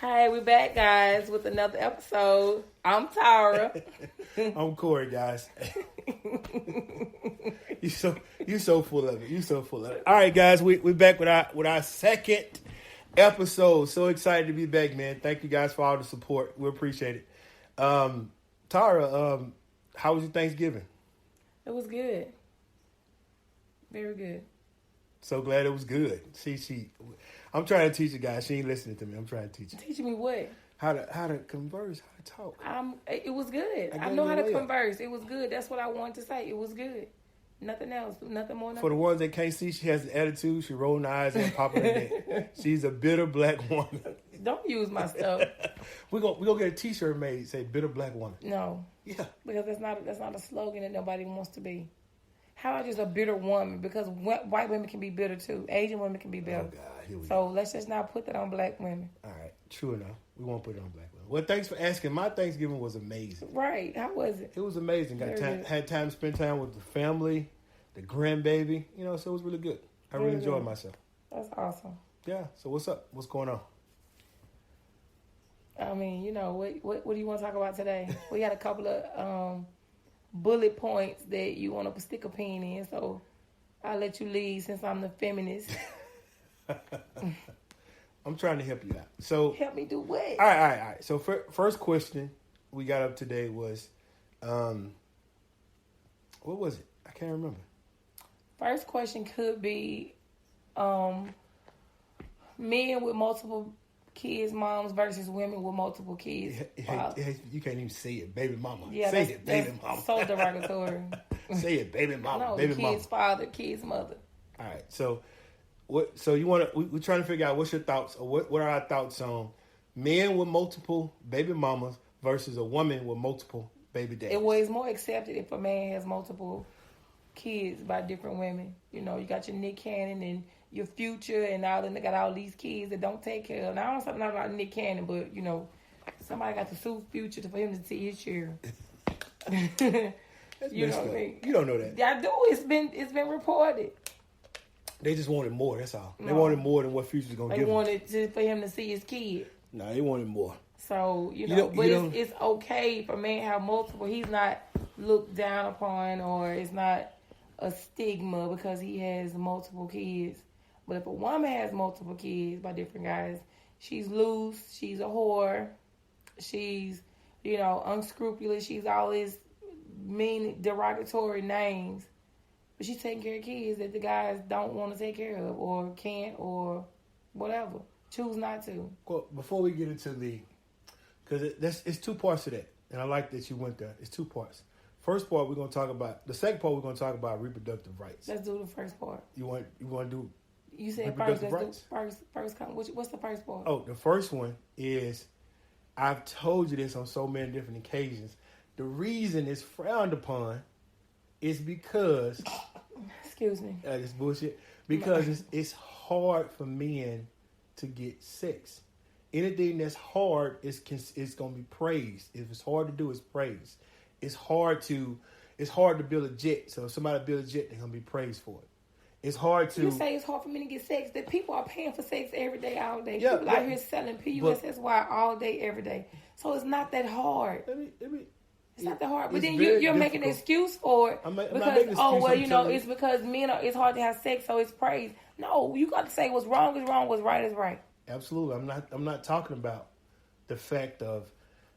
Hi, we're back, guys, with another episode. I'm Tara. I'm Corey, guys. you so full of it. You so full of it. All right, guys, we're back with our second episode. So excited to be back, man. Thank you guys for all the support. We appreciate it. Tara, how was your Thanksgiving? It was good. Very good. So glad it was good. I'm trying to teach you guys. She ain't listening to me. I'm trying to teach you. Teaching me what? How to converse, how to talk. It was good. I know how to converse. It was good. That's what I wanted to say. It was good. Nothing else. Nothing more. Nothing. For the ones that can't see, she has an attitude. She rolling her eyes and popping her neck. She's a bitter black woman. Don't use my stuff. We're gonna get a T-shirt made say "bitter black woman." No. Yeah. Because that's not a slogan that nobody wants to be. How about just a bitter woman? Because white women can be bitter too. Asian women can be bitter. Oh God, here we go. So let's just not put that on black women. All right, true enough. We won't put it on black women. Well, thanks for asking. My Thanksgiving was amazing. Right? How was it? It was amazing. Had time to spend time with the family, the grandbaby. So it was really good. I really enjoyed myself. That's awesome. Yeah. So what's up? What's going on? I mean, what do you want to talk about today? We had a couple of bullet points that you want to stick a pin in, so I'll let you lead since I'm the feminist. I'm trying to help you out. So help me do what? All right. So first question we got up today was, what was it? I can't remember. First question could be, men with multiple kids, moms versus women with multiple kids. Wow. You can't even say it, baby mama. Yeah, say it, baby mama. So derogatory. Say it, baby mama. No, baby kid's mama. Father, kid's mother. All right, so what? So you want to? We're trying to figure out what's your thoughts, or what are our thoughts on men with multiple baby mamas versus a woman with multiple baby daddies? It's more accepted if a man has multiple kids by different women. You got your Nick Cannon and your Future and all them. They got all these kids that don't take care of. Now I don't say nothing about Nick Cannon, but somebody got to sue Future for him to see his share. You know what I mean? You don't know that. Yeah, I do. It's been reported. They just wanted more. That's all. They wanted more than what Future's gonna give them. They wanted for him to see his kid. No, they wanted more. So it's okay for a man to have multiple. He's not looked down upon, or it's not a stigma because he has multiple kids. But if a woman has multiple kids by different guys, she's loose, she's a whore, she's, unscrupulous, she's all these mean, derogatory names. But she's taking care of kids that the guys don't want to take care of or can't or whatever. Choose not to. Well, before we get into because it's two parts to that. And I like that you went there. It's two parts. First part, we're going to talk about, the second part, we're going to talk about reproductive rights. Let's do the first part. You want to do You said first, let's do first. What's the first part? Oh, the first one is, I've told you this on so many different occasions. The reason it's frowned upon is because... Excuse me. It's bullshit. Because it's hard for men to get sex. Anything that's hard is going to be praised. If it's hard to do, it's praised. It's hard to build a jet. So if somebody build a jet, they're going to be praised for it. It's hard to... You say it's hard for men to get sex. That people are paying for sex every day, all day. Yeah, people out here selling PUSSY all day, every day. So it's not that hard. It's not that hard. But then you're making an excuse for it. It's because men it's hard to have sex, so it's praised. No, you got to say what's wrong is wrong, what's right is right. Absolutely. I'm not talking about the fact of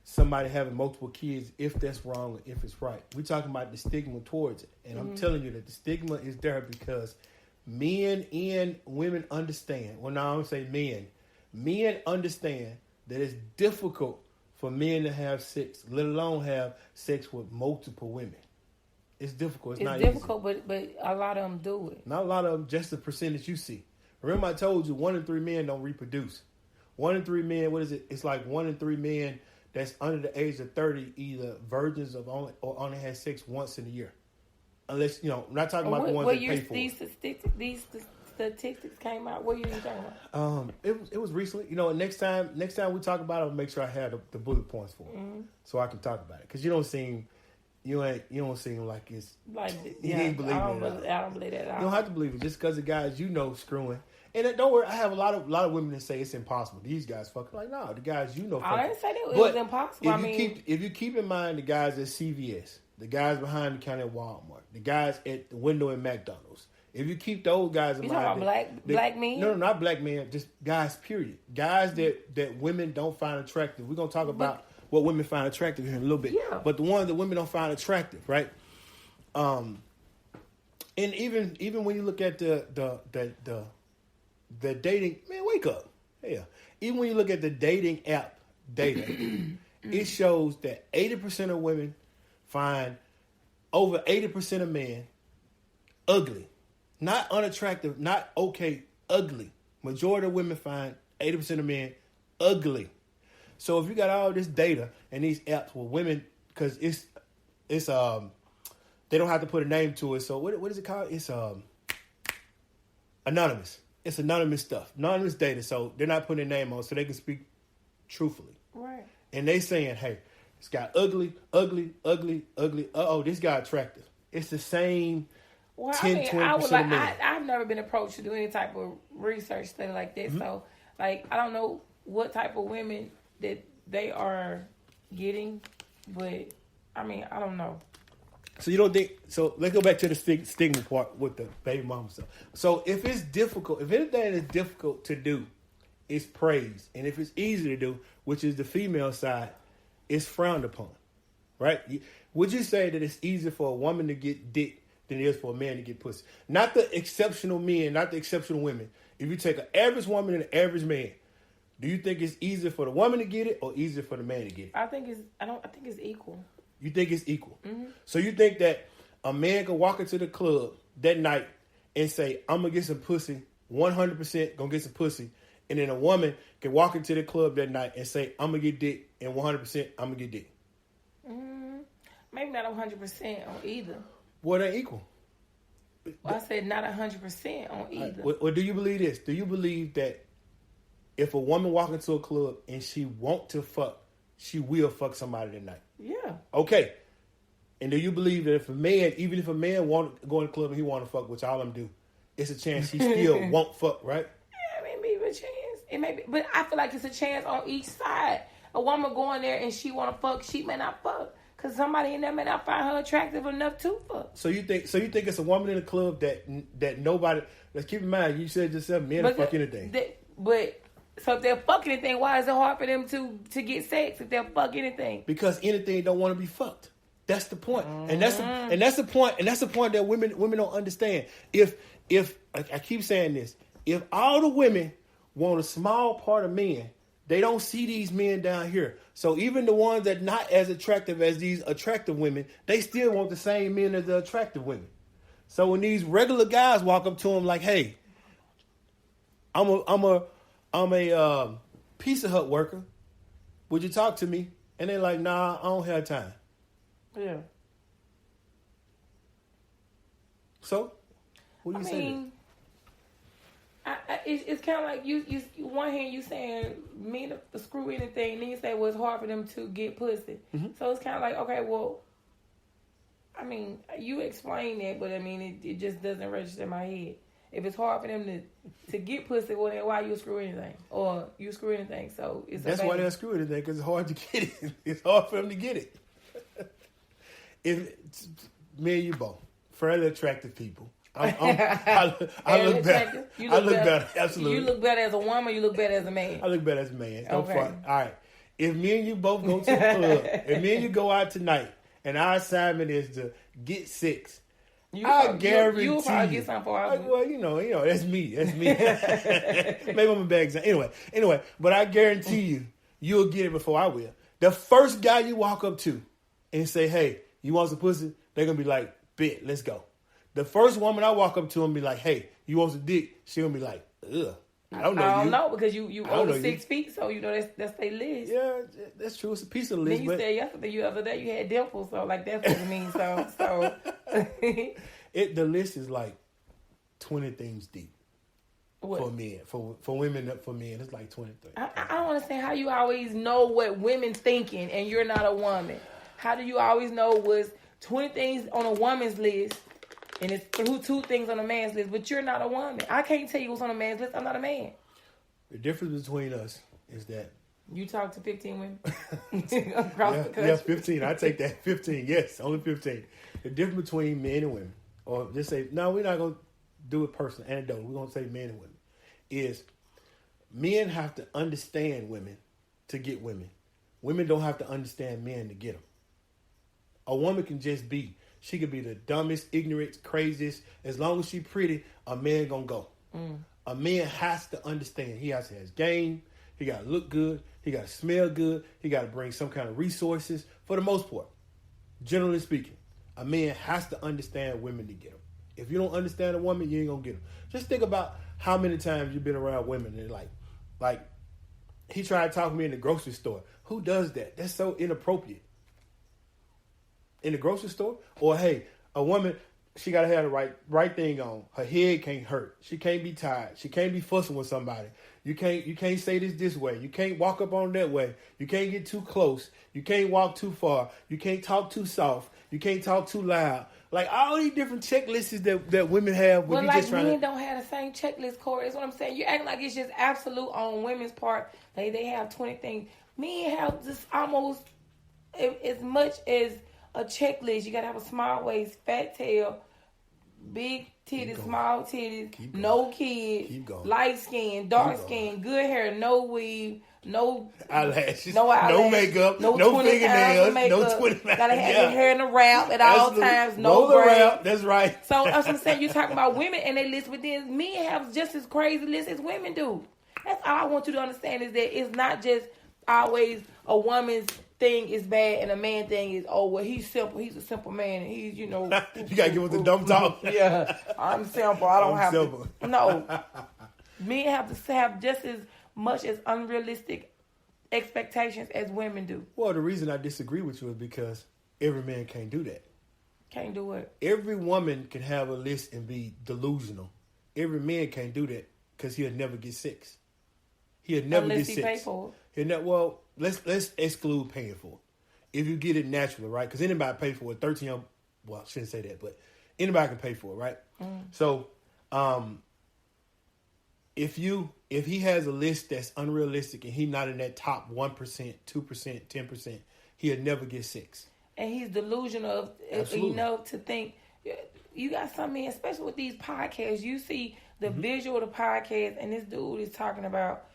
somebody having multiple kids, if that's wrong or if it's right. We're talking about the stigma towards it. And I'm telling you that the stigma is there because men and women understand. Well, now I'm saying men. Men understand that it's difficult for men to have sex, let alone have sex with multiple women. It's difficult. It's not difficult, easy. But a lot of them do it. Not a lot of them, just the percentage you see. Remember I told you 1 in 3 men don't reproduce. 1 in 3 men, what is it? It's like 1 in 3 men that's under the age of 30 either virgins or only had sex once in a year. Unless, I'm not talking about the ones that pay for it. These statistics came out. What are you talking about? It was recently. Next time we talk about it, I'll make sure I have the bullet points for it, so I can talk about it. Because you don't seem like it's like you ain't believe it. I don't believe that at all. You don't have to believe it just because the guys screwing, And don't worry, I have a lot of women that say it's impossible. These guys fucking like, no, the guys fucking. I didn't say that it was impossible. If you keep in mind the guys at CVS, the guys behind the counter at Walmart, the guys at the window at McDonald's, if you keep those guys in mind, talking about black men? No, not black men, just guys. Period. Guys that women don't find attractive. We're gonna talk about what women find attractive here in a little bit. Yeah. But the ones that women don't find attractive, right? And even when you look at the dating, man, wake up. Yeah. Even when you look at the dating app data, it shows that 80% of women find over 80% of men ugly. Not unattractive, not okay, ugly. Majority of women find 80% of men ugly. So if you got all this data and these apps with women, because it's they don't have to put a name to it. So what is it called? It's anonymous. It's anonymous stuff, anonymous data. So they're not putting a name on, so they can speak truthfully. Right. And they saying, hey, this guy ugly. This guy attractive. It's the same. Well, 20% of men. I've never been approached to do any type of research study like that. Mm-hmm. So, I don't know what type of women that they are getting, but I don't know. So you don't think? So let's go back to the stigma part with the baby mama stuff. So if it's difficult, if anything is difficult to do, it's praised, and if it's easy to do, which is the female side, it's frowned upon, right? Would you say that it's easier for a woman to get dick than it is for a man to get pussy? Not the exceptional men, not the exceptional women. If you take an average woman and an average man, do you think it's easier for the woman to get it or easier for the man to get it? I think it's equal. You think it's equal? Mm-hmm. So you think that a man can walk into the club that night and say, I'm going to get some pussy, 100% going to get some pussy, and then a woman can walk into the club that night and say, I'm going to get dick, and 100% I'm going to get dick? Maybe not 100% on either. Well, they're equal. Well, I said not 100% on either. Or do you believe this? Do you believe that if a woman walk into a club and she want to fuck, she will fuck somebody that night? Yeah. Okay. And do you believe that if a man, even if a man want to go in the club and he want to fuck, which all of them do, it's a chance he still won't fuck, right? Yeah, maybe a chance. It may be, but I feel like it's a chance on each side. A woman going there and she want to fuck, she may not fuck. Because somebody in there may not find her attractive enough to fuck. So you think it's a woman in the club that nobody... Let's keep in mind, you said yourself, men don't fuck anything. So if they're fucking anything, why is it hard for them to get sex if they'll fuck anything? Because anything don't want to be fucked. That's the point. And that's the point that women don't understand. If I keep saying this, if all the women want a small part of men, they don't see these men down here. So even the ones that not as attractive as these attractive women, they still want the same men as the attractive women. So when these regular guys walk up to them like, "Hey, I'm a Pizza Hut worker. Would you talk to me?" And they're like, "Nah, I don't have time." Yeah. So, what do you say? It's kind of like you one hand you saying men screw anything, and then you say, well, it's hard for them to get pussy. Mm-hmm. So it's kind of like, okay, well, you explain that, but it just doesn't register in my head. If it's hard for them to get pussy, well, then why you screw anything? Or you screw anything, so it's that's why they screw anything, because it's hard to get it. It's hard for them to get it. If me and you both, fairly attractive people. I look better. I look better. Absolutely. You look better as a woman. You look better as a man. I look better as a man. Okay. All right. If me and you both go to the club, if me and you go out tonight, and our assignment is to get sex, I guarantee you'll probably get something for us. Well, you know, that's me. Maybe I'm a bad example. Anyway, but I guarantee you'll get it before I will. The first guy you walk up to and say, "Hey, you want some pussy?" They're gonna be like, "Bet, let's go." The first woman I walk up to and be like, "Hey, you want some dick?" She gonna be like, "Ugh, I don't know." I don't know because you over 6 feet, so you know that's their list. Yeah, that's true. It's a piece of the list. Then you said yesterday, the other day you had dimples, so like that's what it means. So the list is like 20 things deep. What? For men, for women, for men, it's like 23. I don't understand how you always know what women thinking and you're not a woman. How do you always know what's 20 things on a woman's list And it's two things on a man's list, but you're not a woman. I can't tell you what's on a man's list. I'm not a man. The difference between us is that you talk to 15 women across the country. Yeah, 15. I take that. 15. Yes, only 15. The difference between men and women, or just say, no, we're not going to do it personal, anecdotal. We're going to say men and women, is men have to understand women to get women. Women don't have to understand men to get them. A woman can just be. She could be the dumbest, ignorant, craziest. As long as she pretty, a man going to go. A man has to understand. He has to have his game. He got to look good. He got to smell good. He got to bring some kind of resources. For the most part, generally speaking, a man has to understand women to get them. If you don't understand a woman, you ain't going to get them. Just think about how many times you've been around women and like he tried to talk to me in the grocery store. Who does that? That's so inappropriate. In the grocery store? Or, hey, a woman, she got to have the right thing on. Her head can't hurt. She can't be tired. She can't be fussing with somebody. You can't say this way. You can't walk up on that way. You can't get too close. You can't walk too far. You can't talk too soft. You can't talk too loud. Like all these different checklists that women have. Well, like men don't have the same checklist, Corey. That's what I'm saying. You acting like it's just absolute on women's part. They have 20 things. Men have just almost as much as a checklist. You got to have a small waist, fat tail, big titties, small titties, no kids, light skin, dark skin, good hair, no weave, no eyelashes, no makeup, no fingernails, no 20 Gotta have your hair in a wrap at all times, no wrap. That's right. So that's what I'm saying. You're talking about women and they list, but then men have just as crazy list as women do. That's all I want you to understand is that it's not just always a woman's thing is bad and a man thing is, oh, well, he's simple. He's a simple man. And he's, you got to give us the dumb talk. Yeah, I'm simple. I don't have simple. No. Men have to have just as much as unrealistic expectations as women do. Well, the reason I disagree with you is because every man can't do that. Can't do what? Every woman can have a list and be delusional. Every man can't do that because he'll never get sex. He'll never Unless get he sex. Pay for it. Well, let's exclude paying for it. If you get it naturally, right? Because anybody pay for it. 13, well, I shouldn't say that, but anybody can pay for it, right? So, if he has a list that's unrealistic and he's not in that top 1%, 2%, 10%, he'll never get sex. And he's delusional enough to think. You got some men, especially with these podcasts, you see the visual of the podcast, and this dude is talking about,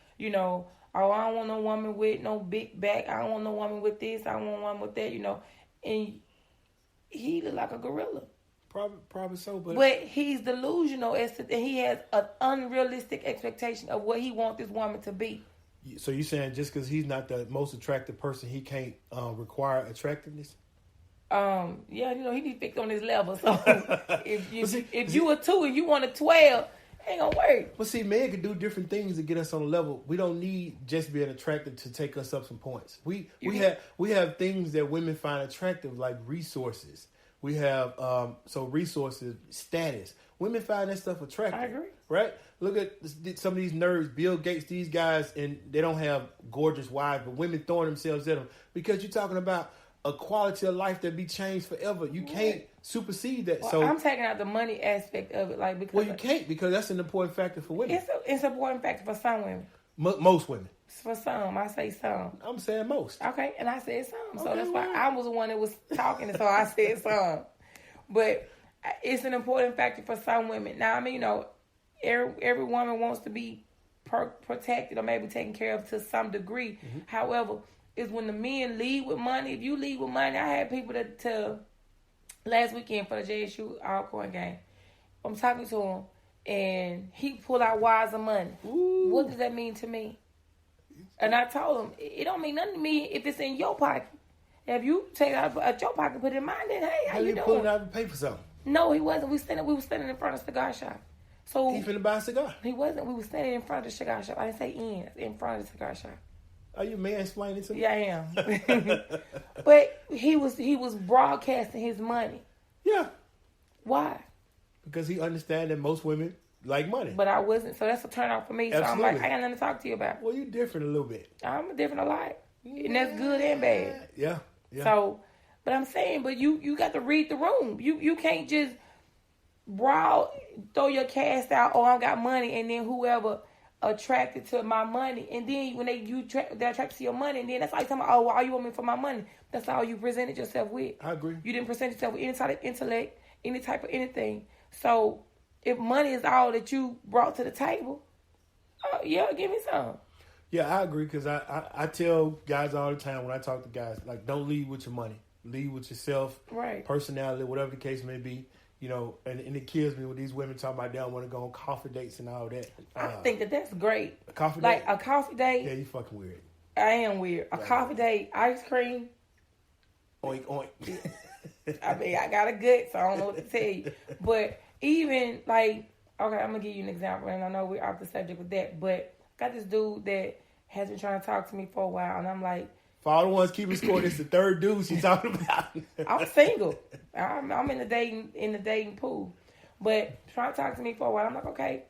oh, I don't want no woman with no big back. I don't want no woman with this. I don't want one with that, And he look like a gorilla. Probably so, but he's delusional and he has an unrealistic expectation of what he wants this woman to be. So you're saying just because he's not the most attractive person, he can't require attractiveness? Yeah, he be fixed on his level. So if you a 2 and you want a 12, ain't gonna work. But see, men can do different things to get us on a level. We don't need just being attractive to take us up some points. We have things that women find attractive, like resources. We have resources, status. Women find that stuff attractive. I agree. Right? Look at some of these nerds, Bill Gates, these guys, and they don't have gorgeous wives, but women throwing themselves at them because you're talking about a quality of life that be changed forever. You can't supersede that. Well, so I'm taking out the money aspect of it, because you can't, because that's an important factor for women. It's an important factor for some women. Most women. For some, I say some. I'm saying most. Okay, and I said some. So that's why I was the one that was talking, so I said some. But it's an important factor for some women. Now, I mean, every woman wants to be protected or maybe taken care of to some degree. Mm-hmm. However, it's when the men lead with money. If you lead with money, I had people to last weekend for the JSU Alcorn game. I'm talking to him, and he pulled out wires of money. Ooh. What does that mean to me? And I told him, it don't mean nothing to me if it's in your pocket. If you take it out of your pocket, put it in mine, then hey, how you doing? Pull it out and pay for something. No, he wasn't. We were standing in front of the cigar shop. So he finna buy a cigar. He wasn't. We were standing in front of the cigar shop. I didn't say in front of the cigar shop. Are you mansplaining to me? Yeah, I am. But he was broadcasting his money. Yeah. Why? Because he understands that most women like money. But I wasn't, so that's a turn off for me. Absolutely. So I'm like, I got nothing to talk to you about. Well, you're different a little bit. I'm different a lot. And that's good and bad. Yeah. So, but I'm saying, but you got to read the room. You can't just throw your cash out, oh, I got money, and then whoever attracted to my money, and then when they're attracted to your money, and then that's all you talking about, oh, why you want me for my money? That's all you presented yourself with. I agree. You didn't present yourself with any type of intellect, any type of anything. So if money is all that you brought to the table, oh, yeah, give me some. Yeah, I agree, because I tell guys all the time when I talk to guys, like, don't lead with your money. Lead with yourself, right? Personality, whatever the case may be. You know, and it kills me when these women talk about they don't want to go on coffee dates and all that. I think that's great. A coffee date? Like a coffee date? Yeah, you fucking weird. I am weird. A coffee date, ice cream. Oink, oink. I mean, I got a gut, so I don't know what to tell you. But even, like, okay, I'm going to give you an example, and I know we're off the subject with that, but I got this dude that has been trying to talk to me for a while, and I'm like, for all the ones keeping score, this is the third dude she's talking about. I'm single. I'm in the dating pool. But trying to talk to me for a while, I'm like, okay,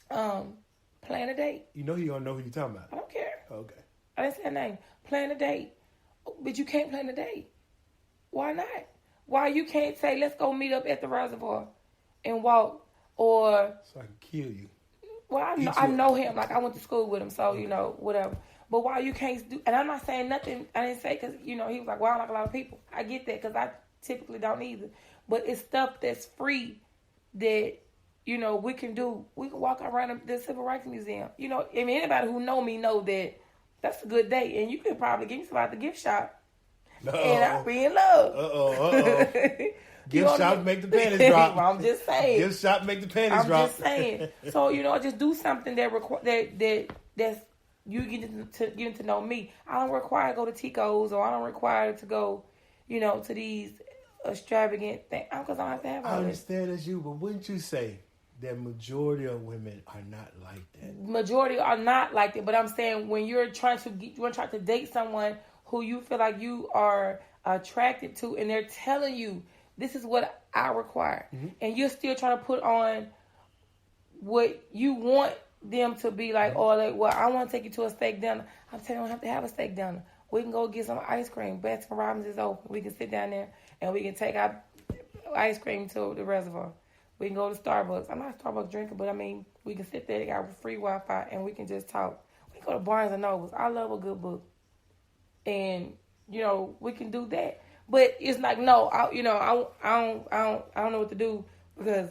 plan a date. You know he gonna know who you're talking about. I don't care. Okay. I didn't say her name. Plan a date. But you can't plan a date. Why not? Why you can't say, let's go meet up at the reservoir and walk, or... So I can kill you. Well, I know him. Like, I went to school with him, so, you know, whatever. But why you can't do... And I'm not saying nothing. I didn't say because, you know, he was like, well, I don't like a lot of people. I get that because I typically don't either. But it's stuff that's free that, you know, we can do. We can walk around the Civil Rights Museum. You know, I mean, anybody who know me know that that's a good day. And you can probably give me somebody at the gift shop. No. And I'll be in love. Gift shop make the panties drop. Well, I'm just saying. Gift shop make the panties drop. I'm just saying. So, you know, just do something that's you getting to know me. I don't require to go to Tico's, or I don't require to go, you know, to these extravagant things, because I don't have to have all I understand that's you, but wouldn't you say that majority of women are not like that? Majority are not like that, but I'm saying when you're trying to date someone who you feel like you are attracted to, and they're telling you, this is what I require, and you're still trying to put on what you want them to be like, or like, well, I want to take you to a steak dinner. I'm telling you, I don't have to have a steak dinner. We can go get some ice cream. Baskin Robbins is open. We can sit down there and we can take our ice cream to the reservoir. We can go to Starbucks. I'm not a Starbucks drinker, but I mean, we can sit there, they got free Wi-Fi, and we can just talk. We can go to Barnes and Nobles. I love a good book. And, you know, we can do that. But it's like, no, I don't know what to do, because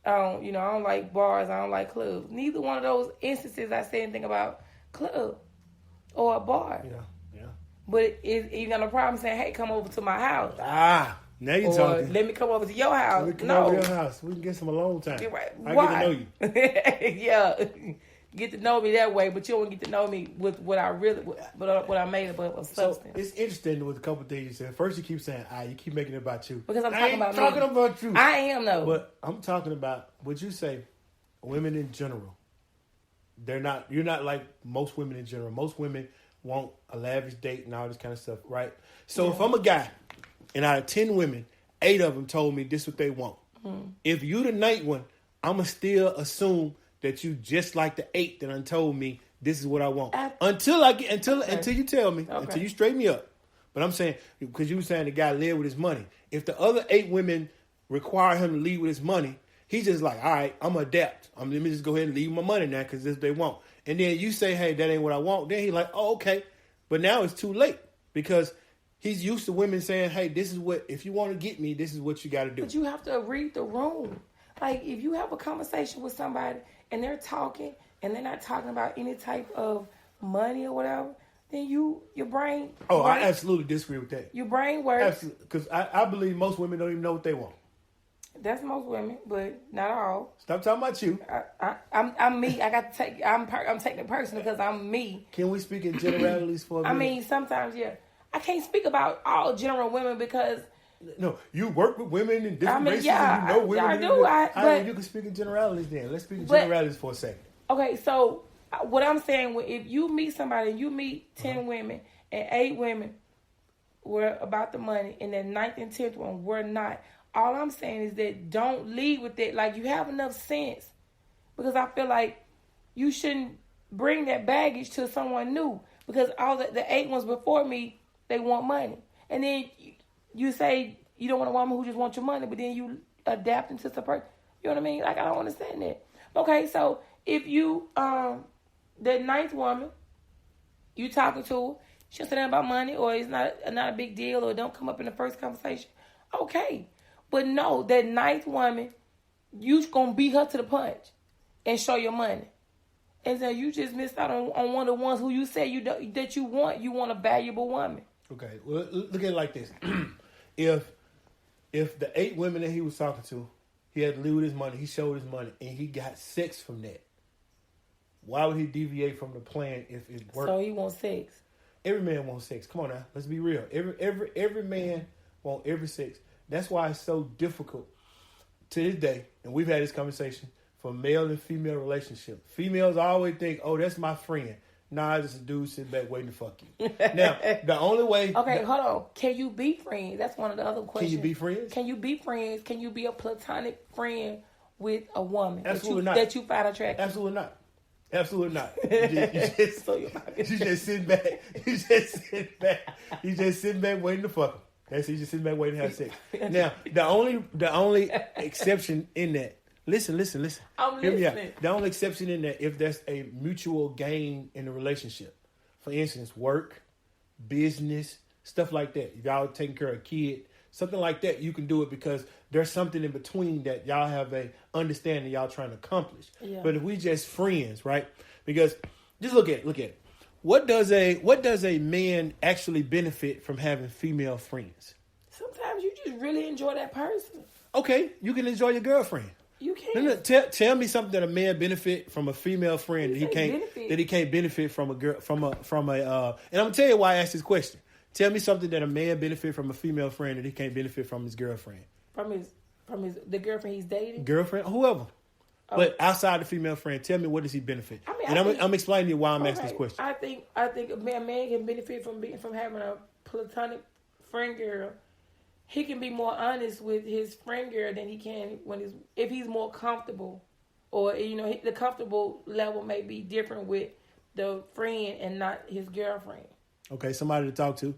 I don't like bars. I don't like clubs. Neither one of those instances I say anything about club or a bar. Yeah. But you got no problem saying, hey, come over to my house. Now you're talking. Let me come over to your house. Let me come over to your house. We can get some alone time. Right. I get to know you. Yeah. Get to know me that way, but you don't get to know me with what I made up of substance. So it's interesting with a couple of things you said. First, you keep saying, you keep making it about you. Because I'm talking about me. talking about you. I am, though. But I'm talking about what you say, women in general. You're not like most women in general. Most women want a lavish date and all this kind of stuff, right? So if I'm a guy, and out of 10 women, 8 of them told me this is what they want. If you the 9th one, I'ma still assume that you just like the 8 that done told me this is what I want. Until you tell me, until you straighten me up. But I'm saying, because you were saying the guy live with his money. If the other 8 women require him to leave with his money, he's just like, all right, I'm going to adapt. Let me just go ahead and leave my money now because this is what they want. And then you say, hey, that ain't what I want. Then he's like, oh, okay. But now it's too late because he's used to women saying, hey, this is what, if you want to get me, this is what you got to do. But you have to read the room. Like, if you have a conversation with somebody and they're talking and they're not talking about any type of money or whatever, then your brain... I absolutely disagree with that. Your brain works. Absolutely. Because I believe most women don't even know what they want. That's most women, but not all. Stop talking about you. I'm me. I got to take... I'm taking it personal because I'm me. Can we speak in generalities for a minute? I mean, sometimes, yeah. I can't speak about all general women because... No, you work with women in different races and you know women. I do. You can speak in generalities then. Let's speak in generalities for a second. Okay, so what I'm saying, if you meet somebody and you meet 10 women and 8 women were about the money and then 9th and 10th one were not, all I'm saying is that don't lead with it. Like, you have enough sense, because I feel like you shouldn't bring that baggage to someone new, because all the 8 ones before me, they want money. And then you say you don't want a woman who just wants your money, but then adapting to the person. You know what I mean? Like, I don't understand that. Okay, so if you, that ninth woman, you talking to her, she don't say nothing about money, or it's not a big deal, or don't come up in the first conversation. Okay. But no, that ninth woman, you gonna beat her to the punch and show your money. And so you just missed out on one of the ones who you said that you want. You want a valuable woman. Okay, well, look at it like this. If the 8 women that he was talking to, he had to leave with his money, he showed his money, and he got sex from that, why would he deviate from the plan if it worked? So he wants sex. Every man wants sex. Come on now, let's be real. Every man wants every sex. That's why it's so difficult to this day, and we've had this conversation, for male and female relationship. Females always think, oh, that's my friend. Nah, it's just a dude sitting back waiting to fuck you. Now, the only way... Okay, hold on. Can you be friends? That's one of the other questions. Can you be friends? Can you be friends? Can you be a platonic friend with a woman Absolutely not. That you find attractive? Absolutely not. Absolutely not. You just sitting back. You just sitting back waiting to fuck him. That's it. You just sitting back waiting to have sex. Now, the only exception in that. Listen. I'm Hear me out. listening. The only exception in that, if there's a mutual gain in the relationship. For instance, work, business, stuff like that. If y'all taking care of a kid, something like that, you can do it because there's something in between that y'all have a understanding y'all trying to accomplish. Yeah. But if we just friends, right? Because just look at it. What does a man actually benefit from having female friends? Sometimes you just really enjoy that person. Okay, you can enjoy your girlfriend. You can. No, tell me something that a man benefit from a female friend that he can't benefit from a girl and I'm gonna tell you why I asked this question. Tell me something that a man benefit from a female friend that he can't benefit from his girlfriend. From the girlfriend he's dating? Girlfriend, whoever. Oh. But outside the female friend, tell me, what does he benefit? I'm explaining to you why I'm asking this question. I think a man can benefit from having a platonic friend girl. He can be more honest with his friend girl than he can if he's more comfortable, or the comfortable level may be different with the friend and not his girlfriend. Okay, somebody to talk to.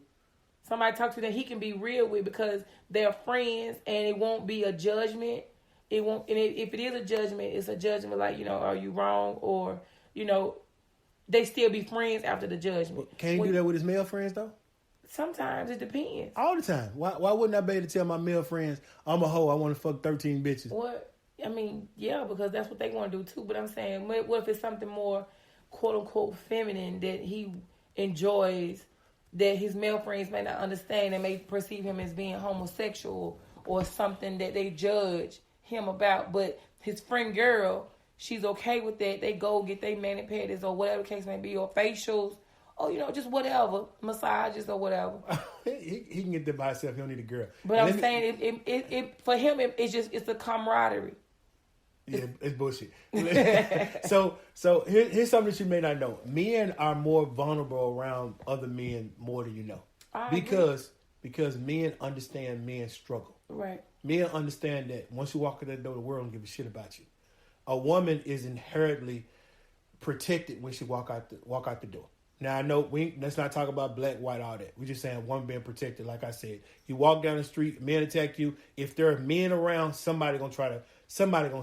Somebody to talk to that he can be real with, because they're friends and it won't be a judgment. It won't. And if it is a judgment, it's a judgment like, are you wrong, or they still be friends after the judgment. Can you do that with his male friends though? Sometimes it depends. All the time. Why wouldn't I be able to tell my male friends, I'm a hoe, I want to fuck 13 bitches? What? I mean, yeah, because that's what they want to do too. But I'm saying, what if it's something more, quote unquote, feminine that he enjoys, that his male friends may not understand and may perceive him as being homosexual or something that they judge him about, but his friend girl, she's okay with that. They go get their mani-pedis or whatever the case may be, or facials, or just whatever, massages or whatever. he can get that by himself. He don't need a girl. But I'm saying, it for him, it's a camaraderie. Yeah, it's bullshit. So here's something that you may not know. Men are more vulnerable around other men more than you know, because men understand men's struggle. Right. Men understand that once you walk in that door, the world don't give a shit about you. A woman is inherently protected when she walk out the door. Now, I know let's not talk about black, white, all that. We're just saying one being protected. Like I said, you walk down the street, men attack you. If there are men around, somebody gonna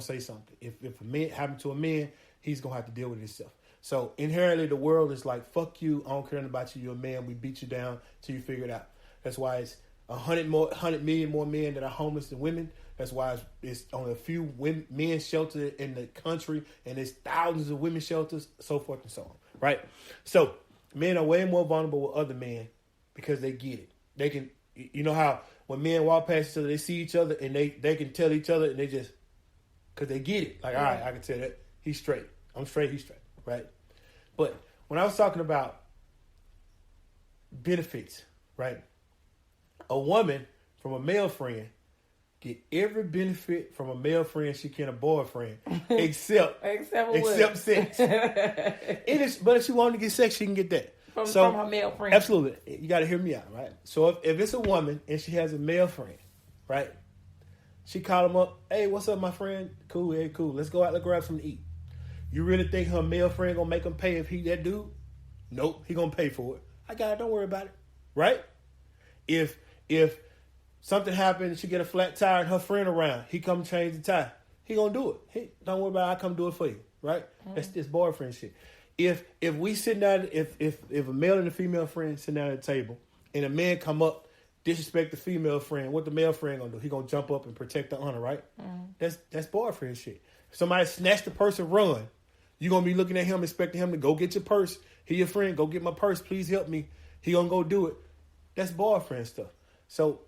say something. If a man happen to a man, he's gonna have to deal with himself. So inherently, the world is like, fuck you. I don't care about you. You're a man. We beat you down till you figure it out. That's why it's 100 million more men that are homeless than women. That's why it's only a few men sheltered in the country, and there's thousands of women shelters, so forth and so on. Right? So men are way more vulnerable with other men because they get it. They can, how when men walk past each other, they see each other and they can tell each other, and they just, because they get it. Like, all right, I can tell that he's straight. I'm straight, he's straight. Right? But when I was talking about benefits, right? A woman from a male friend get every benefit from a male friend she can a boyfriend, except sex. But if she wanted to get sex, she can get that from her male friend. Absolutely, you got to hear me out, right? So if it's a woman and she has a male friend, right? She call him up, hey, what's up, my friend? Cool, hey, cool. Let's go out and grab something to eat. You really think her male friend gonna make him pay if he that dude? Nope, he gonna pay for it. I got it. Don't worry about it, right? If Something happened, she get a flat tire and her friend around. He come change the tire. He gonna do it. Hey, don't worry about it. I come do it for you. Right? That's this boyfriend shit. If we sitting down, if a male and a female friend sitting down at the table and a man come up, disrespect the female friend, what the male friend gonna do? He gonna jump up and protect the honor, right? That's boyfriend shit. If somebody snatch the purse and run, you gonna be looking at him, expecting him to go get your purse. He your friend, go get my purse, please help me. He gonna go do it. That's boyfriend stuff. So,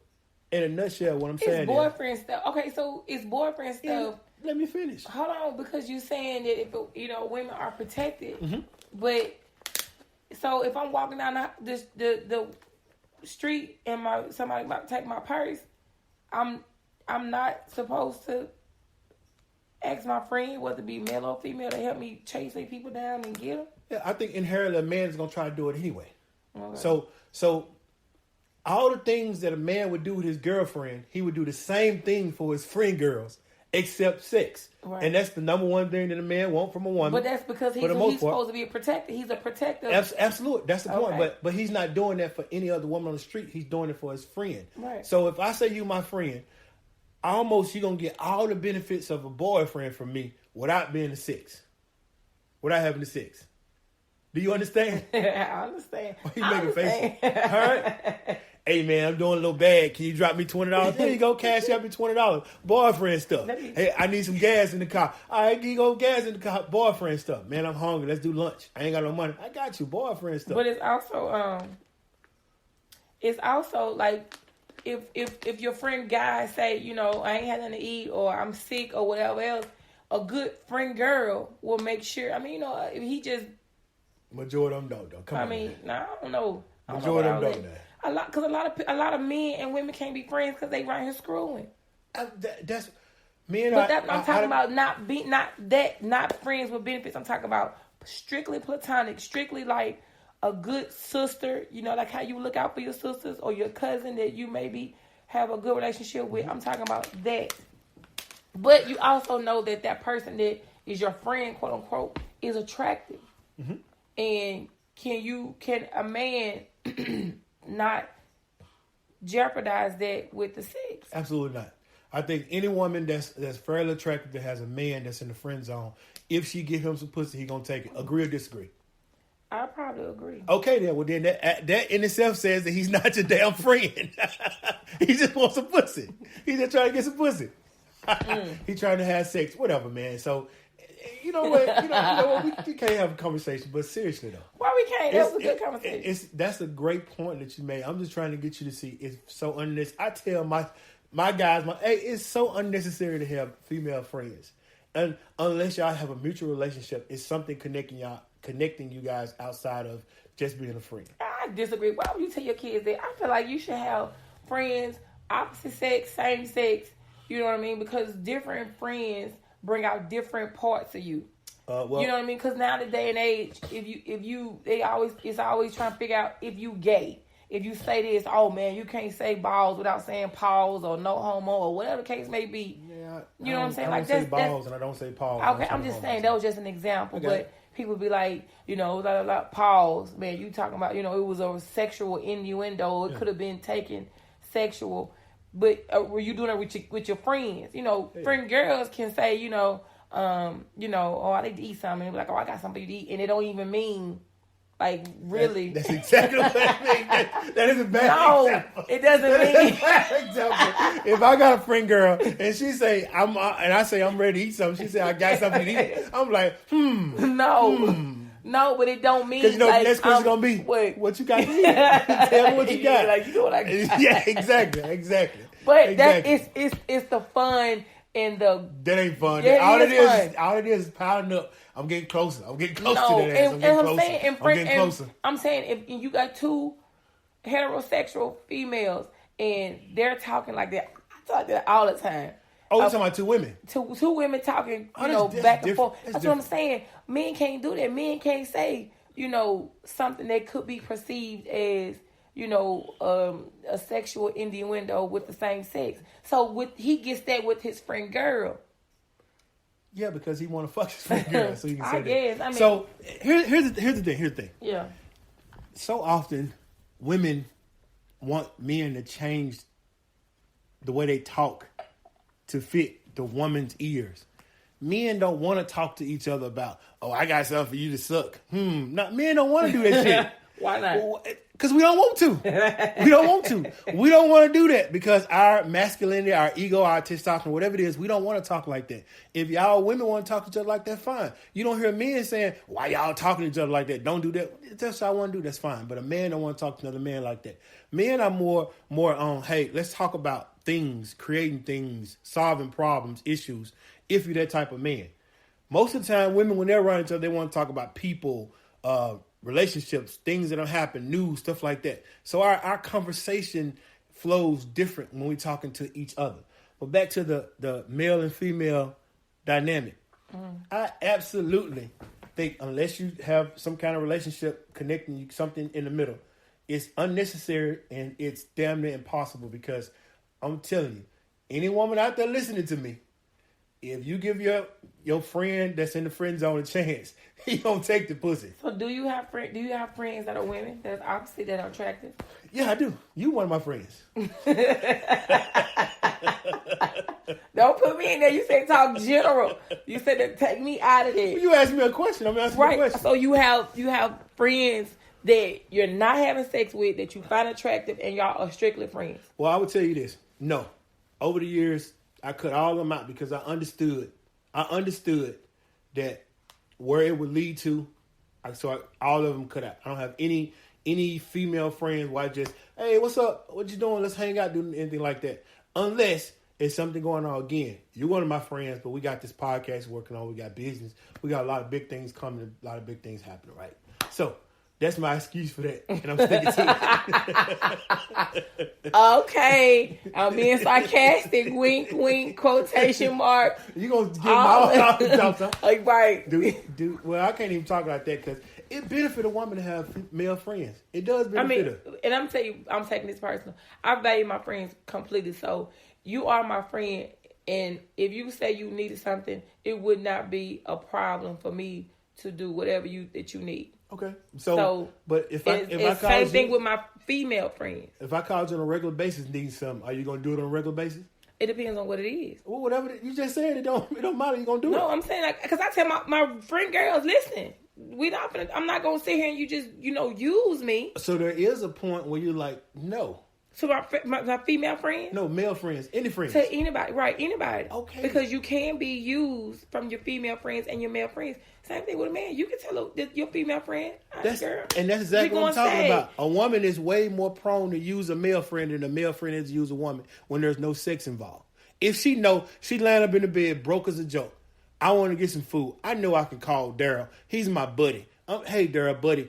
in a nutshell, what I'm saying is boyfriend stuff. Okay, so it's boyfriend stuff. Yeah, let me finish. Hold on, because you're saying that if women are protected, but so if I'm walking down the street and somebody about to take my purse, I'm not supposed to ask my friend whether it be male or female to help me chase these people down and get them. Yeah, I think inherently a man is gonna try to do it anyway. Okay. So all the things that a man would do with his girlfriend, he would do the same thing for his friend girls, except sex. Right. And that's the number one thing that a man wants from a woman. But that's because he's supposed to be a protector. He's a protector. Absolutely. That's the point. But he's not doing that for any other woman on the street. He's doing it for his friend. Right. So if I say you my friend, almost you're going to get all the benefits of a boyfriend from me without being the sex. Without having the sex. Do you understand? I understand. You making faces. All right? Hey, man, I'm doing a little bad. Can you drop me $20? There you go. Cash out me $20. Boyfriend stuff. Hey, I need some gas in the car. All right, you go gas in the car. Boyfriend stuff. Man, I'm hungry. Let's do lunch. I ain't got no money. I got you. Boyfriend stuff. But it's also like if your friend guy say, I ain't had nothing to eat or I'm sick or whatever else, a good friend girl will make sure. I mean, if he just majority of them don't, though. Come on. I don't know. Majority of them don't. Because a lot of men and women can't be friends because they right here screwing. That's men. But I'm talking about not friends with benefits. I'm talking about strictly platonic, strictly like a good sister. Like how you look out for your sisters or your cousin that you maybe have a good relationship with. I'm talking about that. But you also know that person that is your friend, quote unquote, is attractive. And can a man not jeopardize that with the sex? Absolutely not. I think any woman that's fairly attractive that has a man that's in the friend zone, if she give him some pussy, he gonna take it. Agree or disagree? I probably agree. Okay, then. Well, then that in itself says that he's not your damn friend. He just wants some pussy. He's just trying to get some pussy. He trying to have sex, whatever, man. So. You know what? We can't have a conversation, but seriously though. Why we can't? That was a good conversation. That's a great point that you made. I'm just trying to get you to see it's so unnecessary. I tell my guys, hey, it's so unnecessary to have female friends, and unless y'all have a mutual relationship, it's something connecting you guys outside of just being a friend. I disagree. Why would you tell your kids that? I feel like you should have friends, opposite sex, same sex. You know what I mean? Because different friends bring out different parts of you. You know what I mean? Because now the day and age, it's always trying to figure out if you gay. If you say this, oh man, you can't say balls without saying pause or no homo or whatever the case may be. Yeah, you know what I'm saying? I don't say balls and I don't say pause. Okay, I'm just saying that was just an example, but people be like, pause, man. You talking about, it was a sexual innuendo. It could have been taken sexual. But were you doing it with your friends? Friend girls can say, oh, I need to eat something. And be like, oh, I got something to eat. And it don't even mean, like, really. That's exactly what it means. That is a bad example. It doesn't mean. Bad example. If I got a friend girl and she say, and I say, I'm ready to eat something. She say, I got something to eat. I'm like, No, but it don't mean because the next question gonna be what you got to eat. Tell me what you got. Like you know what I got. Yeah, exactly. But that it's the fun and the that ain't fun. All it is piling up. I'm getting closer. I'm getting close to that ass. I'm getting closer. I'm saying if you got two heterosexual females and they're talking like that, I talk that all the time. Oh, you're talking about two women? Two women talking, back and forth. That's what I'm saying. Men can't do that. Men can't say, something that could be perceived as, a sexual innuendo with the same sex. So he gets that with his friend girl. Yeah, because he want to fuck his friend girl, so he can say that. Guess. I mean, so here's the thing. Yeah. So often, women want men to change the way they talk to fit the woman's ears. Men don't want to talk to each other about, oh, I got something for you to suck. Men don't want to do that shit. Why not? Because we don't want to. We don't want to. We don't want to do that because our masculinity, our ego, our testosterone, whatever it is, we don't want to talk like that. If y'all women want to talk to each other like that, fine. You don't hear men saying, why y'all talking to each other like that? Don't do that. If that's what I want to do, that's fine. But a man don't want to talk to another man like that. Men are more on, hey, let's talk about things, creating things, solving problems, issues, if you're that type of man. Most of the time, women, when they're around each other, they want to talk about people, relationships, things that have happened, news, stuff like that. So our conversation flows different when we're talking to each other. But back to the male and female dynamic. I absolutely think unless you have some kind of relationship connecting you, something in the middle, it's unnecessary and it's damn near impossible because I'm telling you, any woman out there listening to me, if you give your friend that's in the friend zone a chance, he gonna take the pussy. So do you have friends that are women that's opposite that are attractive? Yeah, I do. You one of my friends. Don't put me in there. You said talk general. You said to take me out of there. You asked me a question. I'm asking you a question. So you have friends that you're not having sex with that you find attractive and y'all are strictly friends. Well, I would tell you this. No. Over the years, I cut all of them out because I understood that where it would lead to, all of them cut out. I don't have any female friends where I just, hey, what's up? What you doing? Let's hang out, do anything like that. Unless it's something going on again. You're one of my friends, but we got this podcast working on. We got business. We got a lot of big things coming, a lot of big things happening, right? So that's my excuse for that, and I'm sticking to it. Okay, I'm being sarcastic. Wink, wink, quotation mark. You gonna give them all out? Like, right? Well, I can't even talk about that because it benefits a woman to have male friends. It does benefit her. And I'm telling you, I'm taking this personal. I value my friends completely. So you are my friend, and if you say you needed something, it would not be a problem for me to do whatever that you need. Okay. So but if I call same thing with my female friends. If I call you on a regular basis, need something, are you gonna do it on a regular basis? It depends on what it is. Well, whatever you just said, it don't matter. You gonna do it? No, I'm saying because I tell my friend girls, listen, I'm not gonna sit here and you just use me. So there is a point where you're like, no. So my female friends? No, male friends. Any friends. To anybody. Right, anybody. Okay. Because you can be used from your female friends and your male friends. Same thing with a man. You can tell your female friend, girl. And that's exactly what I'm talking about. A woman is way more prone to use a male friend than a male friend is to use a woman when there's no sex involved. If she laying up in the bed, broke as a joke. I want to get some food. I know I can call Daryl. He's my buddy. Hey, Daryl, buddy.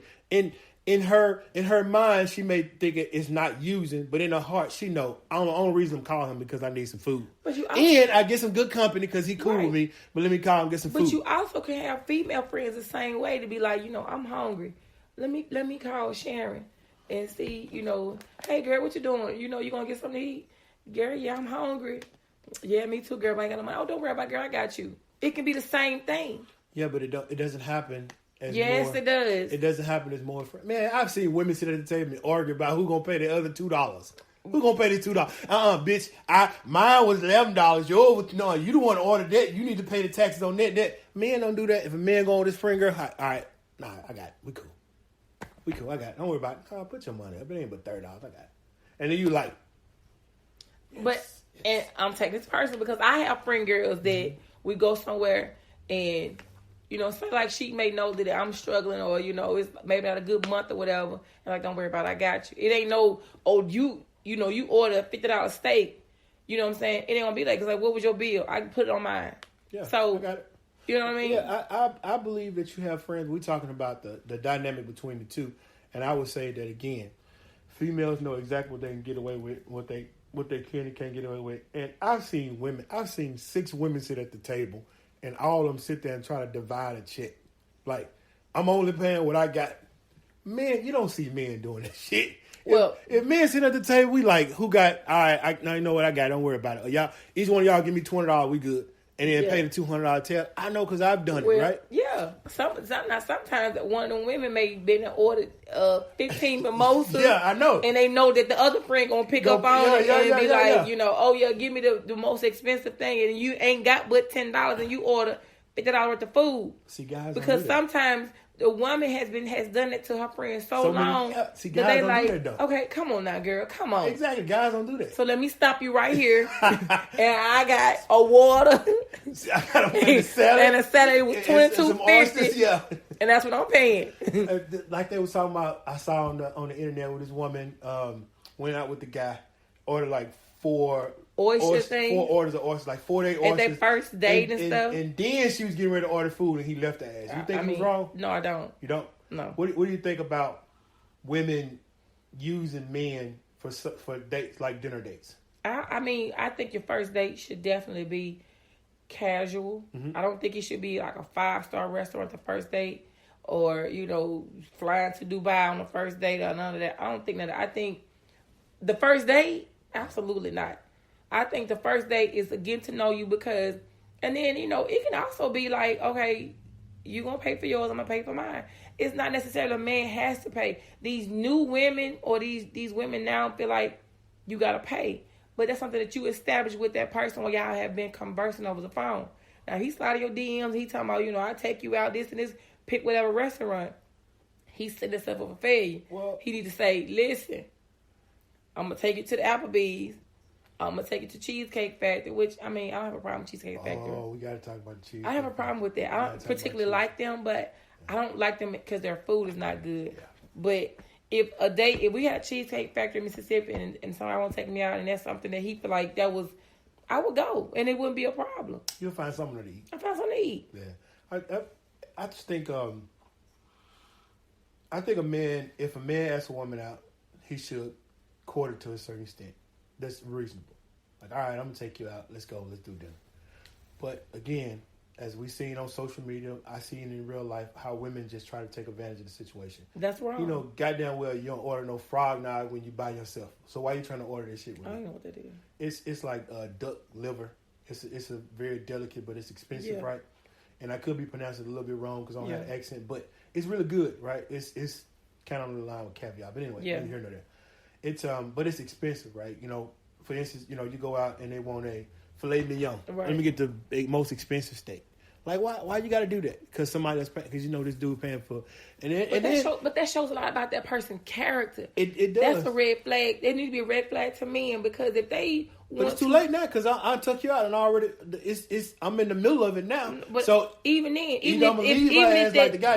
In her mind, she may think it's not using, but in her heart, she know the only reason I'm calling him because I need some food. And I get some good company because he cool with me. But let me call him and get some food. But you also can have female friends the same way to be like, I'm hungry. Let me call Sharon and see, hey girl, what you doing? You gonna get something to eat? Girl, yeah, I'm hungry. Yeah, me too, girl. I ain't got no money. Oh, don't worry about it, girl. I got you. It can be the same thing. Yeah, but it doesn't happen. Yes, it does. It doesn't happen as more. Man, I've seen women sit at the table and argue about who gonna pay the other $2. Who gonna pay the $2? Bitch. Mine was $11. Yours was no. You don't want to order that. You need to pay the taxes on that. Men don't do that. If a man go on this friend girl, all right, nah, I got it. We cool. I got it. Don't worry about it. Put your money up. It ain't but $30. I got it. And then you like. Yes, and I'm taking this personal because I have friend girls that we go somewhere and. Say like she may know that I'm struggling or, it's maybe not a good month or whatever. And like, don't worry about it. I got you. It ain't you order a $50 steak. You know what I'm saying? It ain't going to be like, cause like, what was your bill? I can put it on mine. Yeah. So, I got it. You know what I mean? Yeah, I believe that you have friends. We're talking about the dynamic between the two. And I would say that again, females know exactly what they can get away with, what they can and can't get away with. And I've seen 6 women sit at the table and all of them sit there and try to divide a check. Like, I'm only paying what I got. Men, you don't see men doing that shit. Well, if men sit at the table, we like, who got, all right, now you know what I got. Don't worry about it. Y'all, each one of y'all give me $20, we good. And then pay the $200 tab. I know because I've done it, right? Yeah, Yeah. Sometimes one of them women may been ordered 15 mimosas. Yeah, I know. And they know that the other friend gonna pick up on it and be like, oh yeah, give me the most expensive thing, and you ain't got but $10 and you order $50 worth of food. See, guys, because sometimes the woman has done it to her friends so long that they like, do that, okay, come on now, girl, come on. Exactly, guys don't do that. So let me stop you right here, and I got a water, I got a salad, and a salad with $22.50, yeah, and that's what I'm paying. Like they was talking about, I saw on the internet where this woman went out with the guy, ordered like four orders of oysters, like 4-day oysters. At their first date and stuff. And then she was getting ready to order food and he left her ass. You think he was wrong? No, I don't. You don't? No. What do you think about women using men for dates, like dinner dates? I think your first date should definitely be casual. Mm-hmm. I don't think it should be like a 5-star restaurant the first date, or, flying to Dubai on the first date or none of that. I don't think that. I think the first date, absolutely not. I think the first date is to get to know you because, and then, it can also be like, okay, you going to pay for yours, I'm going to pay for mine. It's not necessarily a man has to pay. These new women or these women now feel like you got to pay. But that's something that you establish with that person while y'all have been conversing over the phone. Now, he sliding your DMs, he talking about, I take you out this and this, pick whatever restaurant. He set himself up for failure. Well, he need to say, listen, I'm going to take you to the Applebee's. I'm going to take it to Cheesecake Factory, which, I don't have a problem with Cheesecake Factory. Oh, we got to talk about Cheesecake. I have a problem with that. I don't particularly like them, but I don't like them because their food is not good. Yeah. But if we had Cheesecake Factory in Mississippi and somebody want to take me out and that's something that he feel like I would go and it wouldn't be a problem. You'll find something to eat. I find something to eat. Yeah. I just think, if a man asks a woman out, he should court her to a certain extent. That's reasonable. Like, all right, I'm going to take you out. Let's go. Let's do dinner. But again, as we've seen on social media, I see it in real life how women just try to take advantage of the situation. That's wrong. Goddamn well, you don't order no frog nog when you by yourself. So why you trying to order this shit with me? I don't know what that is. It's like duck liver. It's a very delicate, but it's expensive, right? And I could be pronouncing it a little bit wrong because I don't have an accent, but it's really good, right? It's kind of on the line with caviar. But anyway, you hear that. It's but it's expensive, right? For instance, you go out and they want a filet mignon. Right. Let me get the most expensive steak. Like, why you got to do that? Because somebody that's paying, because this dude paying for. But that shows a lot about that person's character. It does. That's a red flag. There needs to be a red flag to men because if they. But it's too late now because I took you out and already I'm in the middle of it now. But so even then, if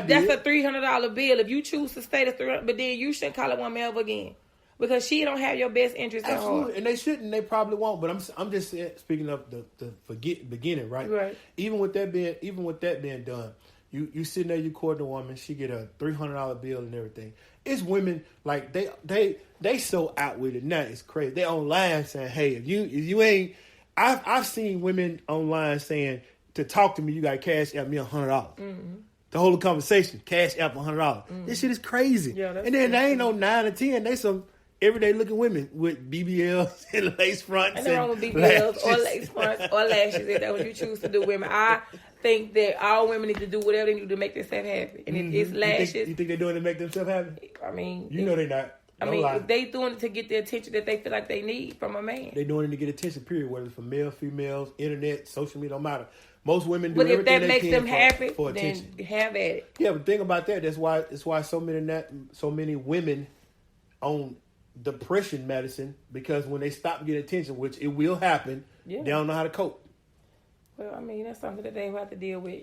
that's a $300 bill. If you choose to stay, that's $300. But then you shouldn't call a woman ever again. Because she don't have your best interest at heart. And they shouldn't. They probably won't. But I'm just speaking of the beginning, right? Right. Even with that being done, you sitting there, you courting a woman, she get a $300 bill and everything. It's women like they so out with it now. It's crazy. They online saying, hey, if you ain't, I've seen women online saying to talk to me, you got to cash out me $100. Mm-hmm. The whole conversation, cash out $100. Mm-hmm. This shit is crazy. Yeah, and then they ain't no 9 or 10. They some everyday looking women with BBLs and lace fronts. Ain't wrong with BBLs or lace fronts or lashes if that's what you choose to do, women. I think that all women need to do whatever they need to make themselves happy. And if it's lashes. You think they're doing it to make themselves happy? I mean. You know they're not. If they doing it to get the attention that they feel like they need from a man. They doing it to get attention, period. Whether it's from male, females, internet, social media, don't matter. Most women do everything they can. But if that makes them happy, for attention. Then have at it. Yeah, but the thing about that, that's why so many women on depression medicine, because when they stop getting attention, which it will happen, they don't know how to cope. Well, I mean, that's something that they have to deal with.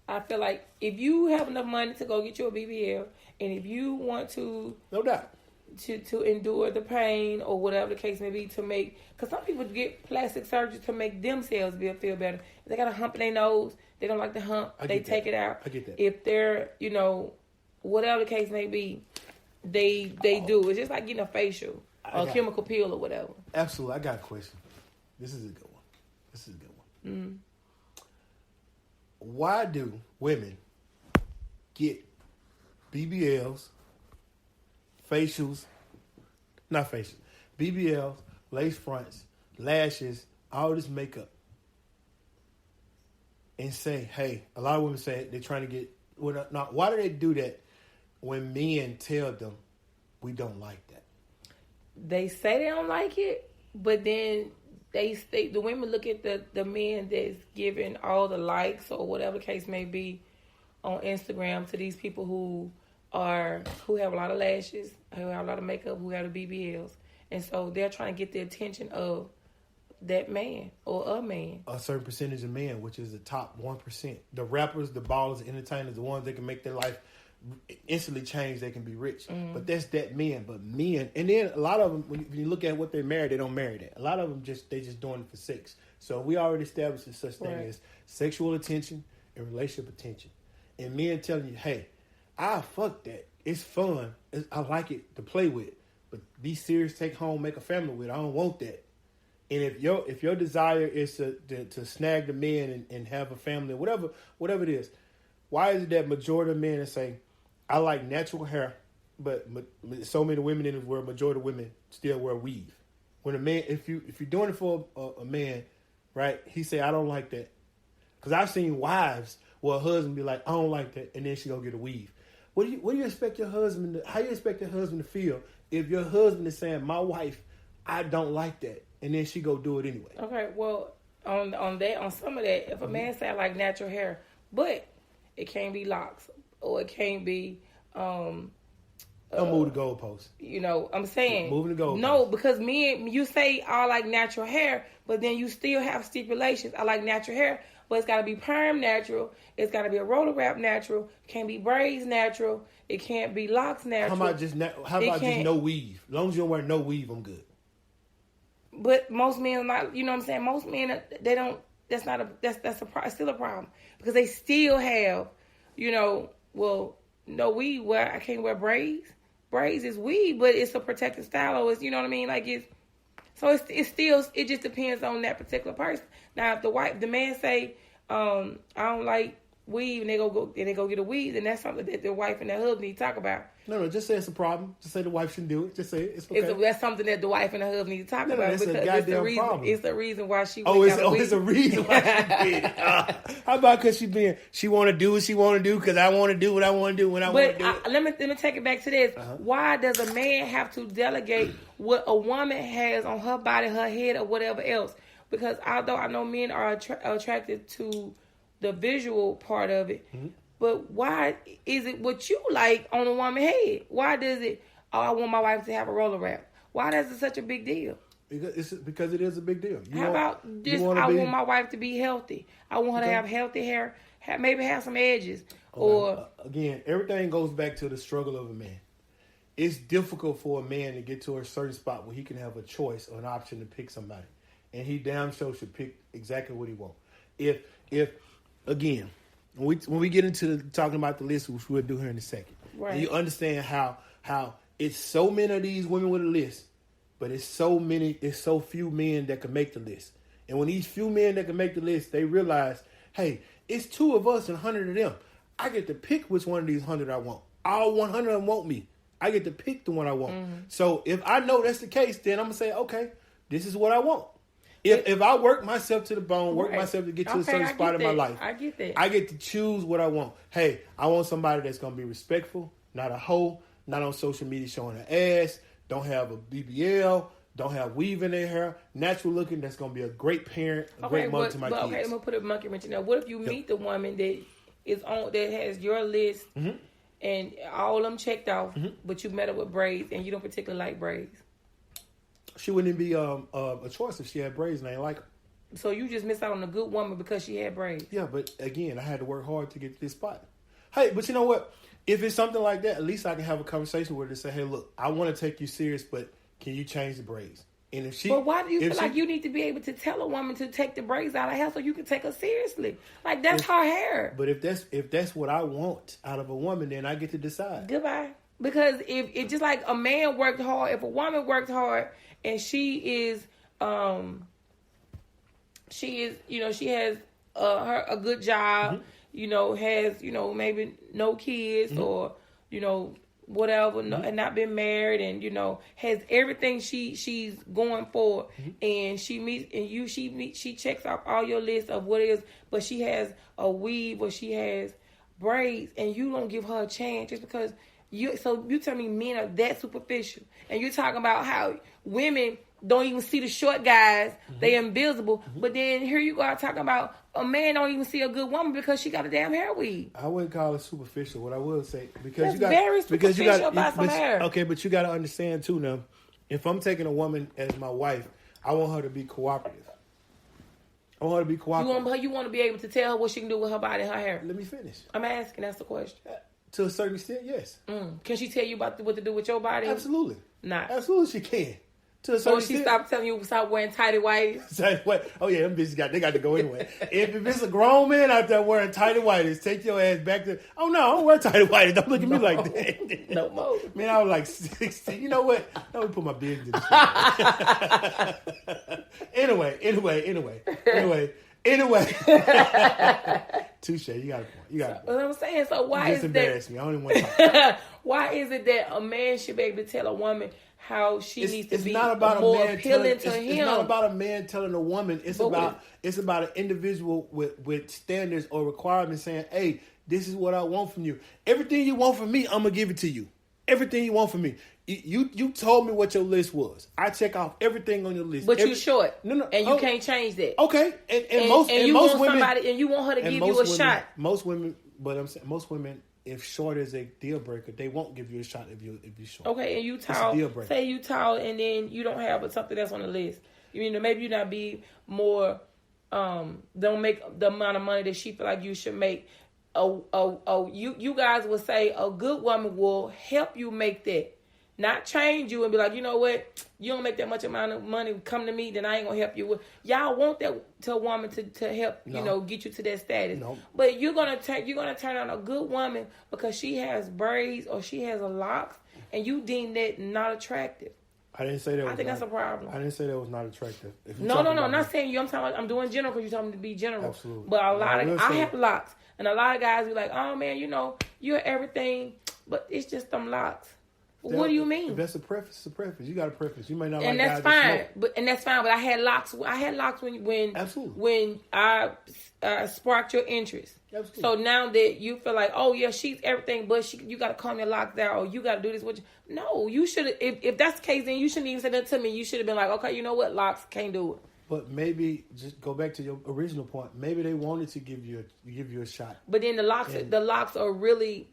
I feel like if you have enough money to go get you a BBL, and if you want to, no doubt, to endure the pain or whatever the case may be, to make, because some people get plastic surgery to make themselves feel better. If they got a hump in their nose, they don't like the hump, they take it out. I get that. If they're, whatever the case may be, they do. It's just like getting a facial or a chemical peel or whatever. Absolutely. I got a question. This is a good one. Mm-hmm. Why do women get BBLs, BBLs, lace fronts, lashes, all this makeup, and say, hey, a lot of women say they're trying to get why do they do that when men tell them we don't like that? They say they don't like it, but then the women look at the men that's giving all the likes or whatever the case may be on Instagram to these people who have a lot of lashes, who have a lot of makeup, who have the BBLs. And so they're trying to get the attention of that man or a man. A certain percentage of men, which is the top 1%. The rappers, the ballers, the entertainers, the ones that can make their life instantly change, they can be rich. Mm. But that's that men. But men, and then a lot of them, when you look at what they marry, they don't marry that. A lot of them they just doing it for sex. So we already established a such thing as sexual attention and relationship attention. And men telling you, hey, I fuck that. It's fun. I like it to play with. But be serious, take home, make a family with. I don't want that. And if your desire is to snag the men and have a family, whatever it is, why is it that majority of men say, I like natural hair, but so many women in the world, majority of women still wear weave? When a man, if you're doing it for a man, right, he say, I don't like that. Because I've seen wives where a husband be like, I don't like that, and then she go get a weave. What do you expect your husband how you expect your husband to feel if your husband is saying, my wife, I don't like that, and then she go do it anyway? Okay, well, on some of that, if a man say I like natural hair, but it can't be locks or it can't be don't move the goalpost. You know, I'm saying moving the goalpost. No, because you say I like natural hair, but then you still have stipulations. I like natural hair, but it's got to be perm natural. It's got to be a roller wrap natural. It can't be braids natural. It can't be locks natural. How about just no weave? As long as you don't wear no weave, I'm good. But most men are not. You know what I'm saying? Most men, they don't. That's still a problem because they still have, well, no weave. Where I can't wear braids. Braids is weave, but it's a protective style. Or it's, you know what I mean? Like it's still. It just depends on that particular person. Now, if the man say, I don't like weave, and they go get a weave, then that's something that the wife and the husband need to talk about. No, just say it's a problem. Just say the wife shouldn't do it. Just say it. It's okay. That's something that the wife and the husband need to talk about because it's the reason why she. It's a reason why she did it. How about because she want to do what she want to do because I want to do what I want to do when I want to do it. Let me take it back to this. Uh-huh. Why does a man have to delegate what a woman has on her body, her head, or whatever else? Because although I know men are attracted to the visual part of it, mm-hmm. But why is it what you like on a woman's head? Why does it, I want my wife to have a roller wrap? Why is it such a big deal? Because it is a big deal. I want my wife to be healthy. I want her to have healthy hair, maybe have some edges. Okay. Or again, everything goes back to the struggle of a man. It's difficult for a man to get to a certain spot where he can have a choice or an option to pick somebody. And he damn sure should pick exactly what he wants. If again, when we get into talking about the list, which we'll do here in a second, right. And you understand how it's so many of these women with a list, but it's so few men that can make the list. And when these few men that can make the list, they realize, hey, it's 2 of us and 100 of them. I get to pick which one of these 100 I want. All 100 of them want me. I get to pick the one I want. Mm-hmm. So if I know that's the case, then I'm going to say, okay, this is what I want. If I work myself to the bone, work myself to get to a certain spot in my life, I get that. I get to choose what I want. Hey, I want somebody that's going to be respectful, not a hoe, not on social media showing her ass, don't have a BBL, don't have weave in their hair, natural looking, that's going to be a great parent, great mother to my kids. Okay, I'm going to put a monkey wrench in there. What if you meet the woman that has your list mm-hmm. and all of them checked off, mm-hmm. but you met her with braids and you don't particularly like braids? She wouldn't be a choice if she had braids and I ain't like her. So you just missed out on a good woman because she had braids. Yeah, but again, I had to work hard to get to this spot. Hey, but you know what? If it's something like that, at least I can have a conversation with her and say, hey, look, I want to take you serious, but can you change the braids? And if she, but why do you feel like you need to be able to tell a woman to take the braids out of her hair so you can take her seriously? Like that's her hair. But if that's what I want out of a woman, then I get to decide. Goodbye. Because if just like a man worked hard, if a woman worked hard and she is she has a good job, mm-hmm. Has maybe no kids mm-hmm. or whatever, and not been married, and has everything she's going for, mm-hmm. and she checks off all your list of what it is, but she has a weave or she has braids and you don't give her a chance just because you tell me men are that superficial, and you're talking about how women don't even see the short guys, they invisible, but then here you are talking about a man don't even see a good woman because she got a damn hair weave. I wouldn't call it superficial. What I will say, because very superficial about some hair. Okay, but you got to understand too now, if I'm taking a woman as my wife, I want her to be cooperative. I want her to be cooperative. You want to be able to tell her what she can do with her body and her hair. Let me finish. I'm asking, that's the question. To a certain extent, yes. Can she tell you about what to do with your body? Absolutely. Not. Absolutely she can. To a certain extent. She stopped telling you stop wearing tighty whities? Oh yeah, them bitches got to go anyway. if it's a grown man out there wearing tighty whities, take your ass back to, oh no, I don't wear tighty whities. Don't look at me like that. No more. Man, I was like 16. You know what? Let me put my business in the Anyway. Touche, you got a point. What I'm saying, so why you is that? Embarrass me. I don't even want to. Why is it that a man should be able to tell a woman how she needs to be not about more a man appealing to him? It's not about a man telling a woman. It's about an individual with standards or requirements saying, "Hey, this is what I want from you. Everything you want from me, I'm gonna give it to you. Everything you want from me." You told me what your list was. I check off everything on your list. But you're short. No, and you can't change that. Okay, and most women, and you want her to give you a shot. Most women, but I'm saying most women, if short is a deal breaker, they won't give you a shot if you're short. Okay, and you tall. Say you tall, and then you don't have something that's on the list. Maybe you not be more. Don't make the amount of money that she feel like you should make. You guys would say a good woman will help you make that. Not change you and be like, you know what? You don't make that much amount of money. Come to me, then I ain't gonna help you. Y'all want that to a woman to help, get you to that status. No. But you're gonna turn on a good woman because she has braids or she has a locks, and you deem that not attractive. I didn't say that. I think that's a problem. I didn't say that was not attractive. No. I'm not saying you. I'm doing general because you told me to be general. Absolutely. But I have locks, and a lot of guys be like, oh man, you're everything, but it's just them locks. What do you mean? If that's a preference, it's a preference. You got a preference. You may not and like that's guys fine. But I had locks. I had locks when absolutely. When I sparked your interest. Absolutely. So now that you feel like, oh yeah, she's everything, but you got to calm your locks down, or you got to do this. No, you should. If that's the case, then you shouldn't even say that to me. You should have been like, okay, you know what, locks can't do it. But maybe just go back to your original point. Maybe they wanted to give you a shot. But then the locks are really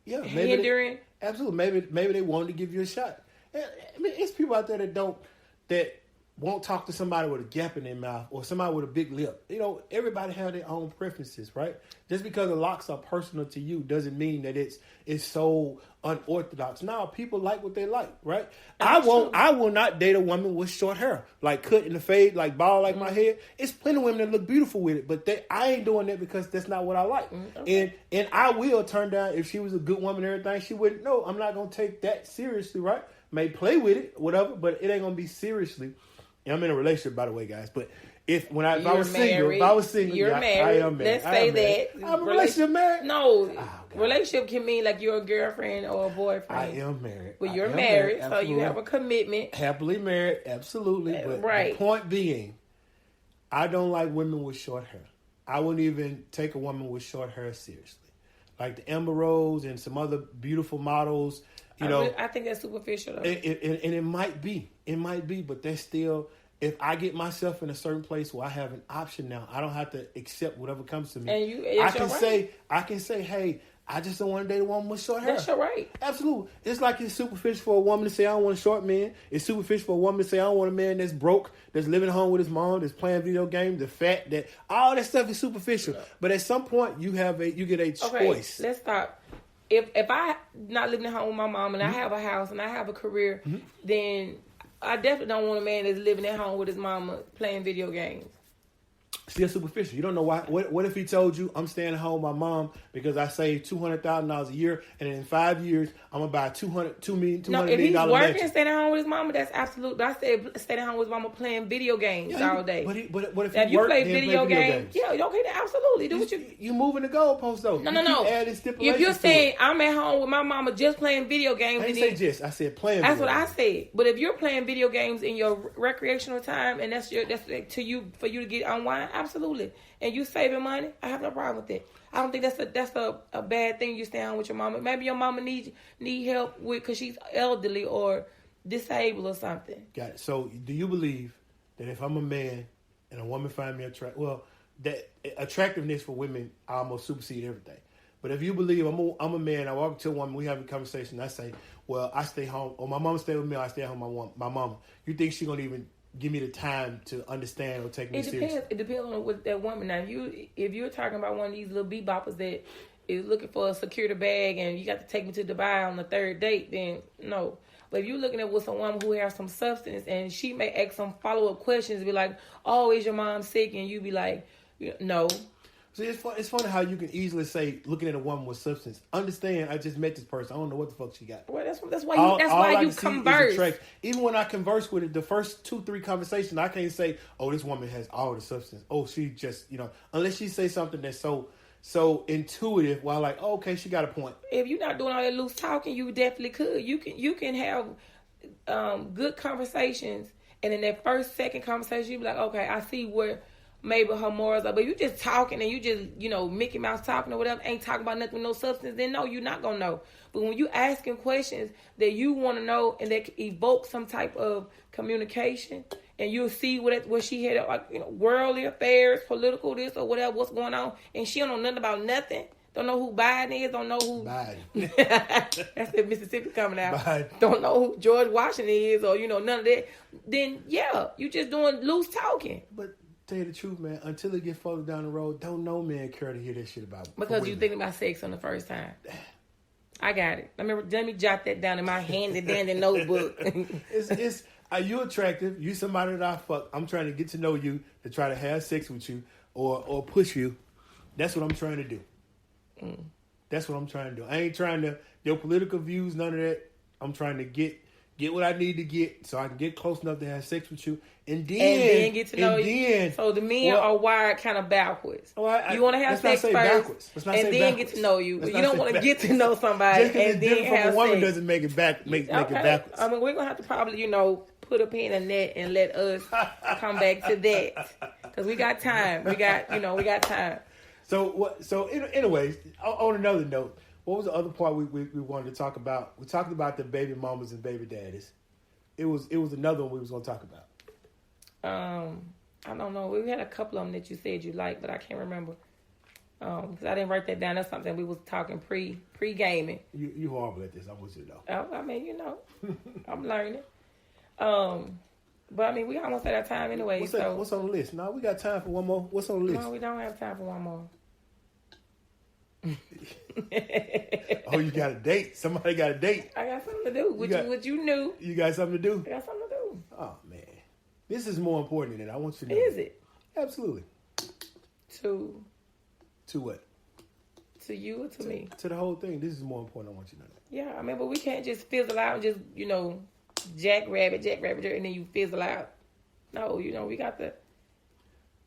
hindering. Absolutely. Maybe they wanted to give you a shot. I mean, it's people out there that won't talk to somebody with a gap in their mouth or somebody with a big lip. Everybody have their own preferences, right? Just because the locks are personal to you doesn't mean that it's so unorthodox. No, people like what they like, right? I will not date a woman with short hair, like cut in the fade, like bald like my head. It's plenty of women that look beautiful with it, but I ain't doing that because that's not what I like. Okay. And I will turn down if she was a good woman and everything. She wouldn't. No, I'm not gonna take that seriously, right? May play with it, whatever, but it ain't gonna be seriously. And I'm in a relationship, by the way, guys. But if I was single, you're married. I am married. Let's say that. I'm relationship married. No, relationship can mean like you're a girlfriend or a boyfriend. I am married. Well, you're married, so you have a commitment. Happily married, absolutely. But the point being, I don't like women with short hair. I wouldn't even take a woman with short hair seriously. Like the Amber Rose and some other beautiful models. I think that's superficial, though. And it might be. It might be, but that's still... If I get myself in a certain place where I have an option now, I don't have to accept whatever comes to me. And I can say, hey, I just don't want to date a woman with short hair. That's your right. Absolutely. It's like it's superficial for a woman to say, I don't want a short man. It's superficial for a woman to say, I don't want a man that's broke, that's living at home with his mom, that's playing video games, the fat, that all that stuff is superficial. But at some point, you get a choice. Let's stop. If I not living at home with my mom and I have a house and I have a career, then I definitely don't want a man that's living at home with his mama playing video games. Still superficial. You don't know why. What if he told you, I'm staying at home with my mom because I save $200,000 a year, and in 5 years I'm gonna buy $2 million. No, if he's working, staying at home with his mama, that's absolute. But I said staying at home with his mama playing video games all day. But what if you play video games? Yeah, okay, absolutely. Do what you moving the goalpost though. No. If you're saying I'm at home with my mama just playing video games, I didn't say just. I said playing. That's what I said. But if you're playing video games in your recreational time, and that's to you for you to get unwind. fine, absolutely. And you saving money, I have no problem with that. I don't think that's a bad thing. You stay home with your mama. Maybe your mama need help with because she's elderly or disabled or something. Got it. So, do you believe that if I'm a man and a woman find me that attractiveness for women almost supersede everything? But if you believe I'm a man, I walk to a woman, we have a conversation, I say, well, I stay home, or my mama stay with me, or I stay home with my mama. You think she gonna even give me the time to understand or take me seriously? It depends on what that woman. Now, if you're talking about one of these little beboppers that is looking for a security bag and you got to take me to Dubai on the third date, then no. But if you're looking at with someone who has some substance and she may ask some follow-up questions, be like, oh, is your mom sick? And you be like, no. See, it's funny how you can easily say, looking at a woman with substance, understand, I just met this person. I don't know what the fuck she got. Well, that's why you converse. Even when I converse with it, the first 2-3 conversations, I can't say, oh, this woman has all the substance. Oh, she just, unless she say something that's so intuitive, while like, oh, okay, she got a point. If you're not doing all that loose talking, you definitely could. You can have good conversations, and in that second conversation, you be like, okay, I see where maybe her morals are, but you just talking and you just, Mickey Mouse talking or whatever, ain't talking about nothing with no substance, then no, you're not going to know. But when you asking questions that you want to know and that evoke some type of communication, and you'll see what she had, like, worldly affairs, political this or whatever, what's going on, and she don't know nothing about nothing, don't know who Biden is, don't know who... Biden. That's the Mississippi coming out. Biden. Don't know who George Washington is or, none of that. Then, yeah, you just doing loose talking. But... tell you the truth, man, until it get further down the road, don't no man care to hear that shit about because you thinking about sex on the first time. I got it. Let me jot that down in my handy dandy notebook. It's are you attractive? You somebody that I fuck. I'm trying to get to know you to try to have sex with you or push you. That's what I'm trying to do. That's what I'm trying to do. I ain't trying to your political views, none of that. I'm trying to get what I need to get so I can get close enough to have sex with you. And then get to know you. So the men are wired kind of backwards. Well, you want to have sex first, and then get to know you. But you don't want to get to know somebody and then have sex. A woman doesn't make it make it backwards. I mean, we're gonna have to probably put a pin in that and let us come back to that because we got time. We got time. So what? So anyways, on another note. What was the other part we wanted to talk about? We talked about the baby mamas and baby daddies. It was another one we was going to talk about. I don't know. We had a couple of them that you said you liked, but I can't remember. Because I didn't write that down. That's something we was talking pre-gaming. You horrible at this. I want you to know. Oh, I mean, I'm learning. But I mean, we almost at our time anyway. What's on the list? No, we got time for one more. What's on the list? No, we don't have time for one more. Oh, you got a date? Somebody got a date? I got something to do. What you knew? You got something to do? I got something to do. Oh man, this is more important than that. I want you to know. Is it? Absolutely. To what? To you or to me? To the whole thing. This is more important. I want you to know. Yeah, I mean, but we can't just fizzle out and just jackrabbit, and then you fizzle out. No, we got the.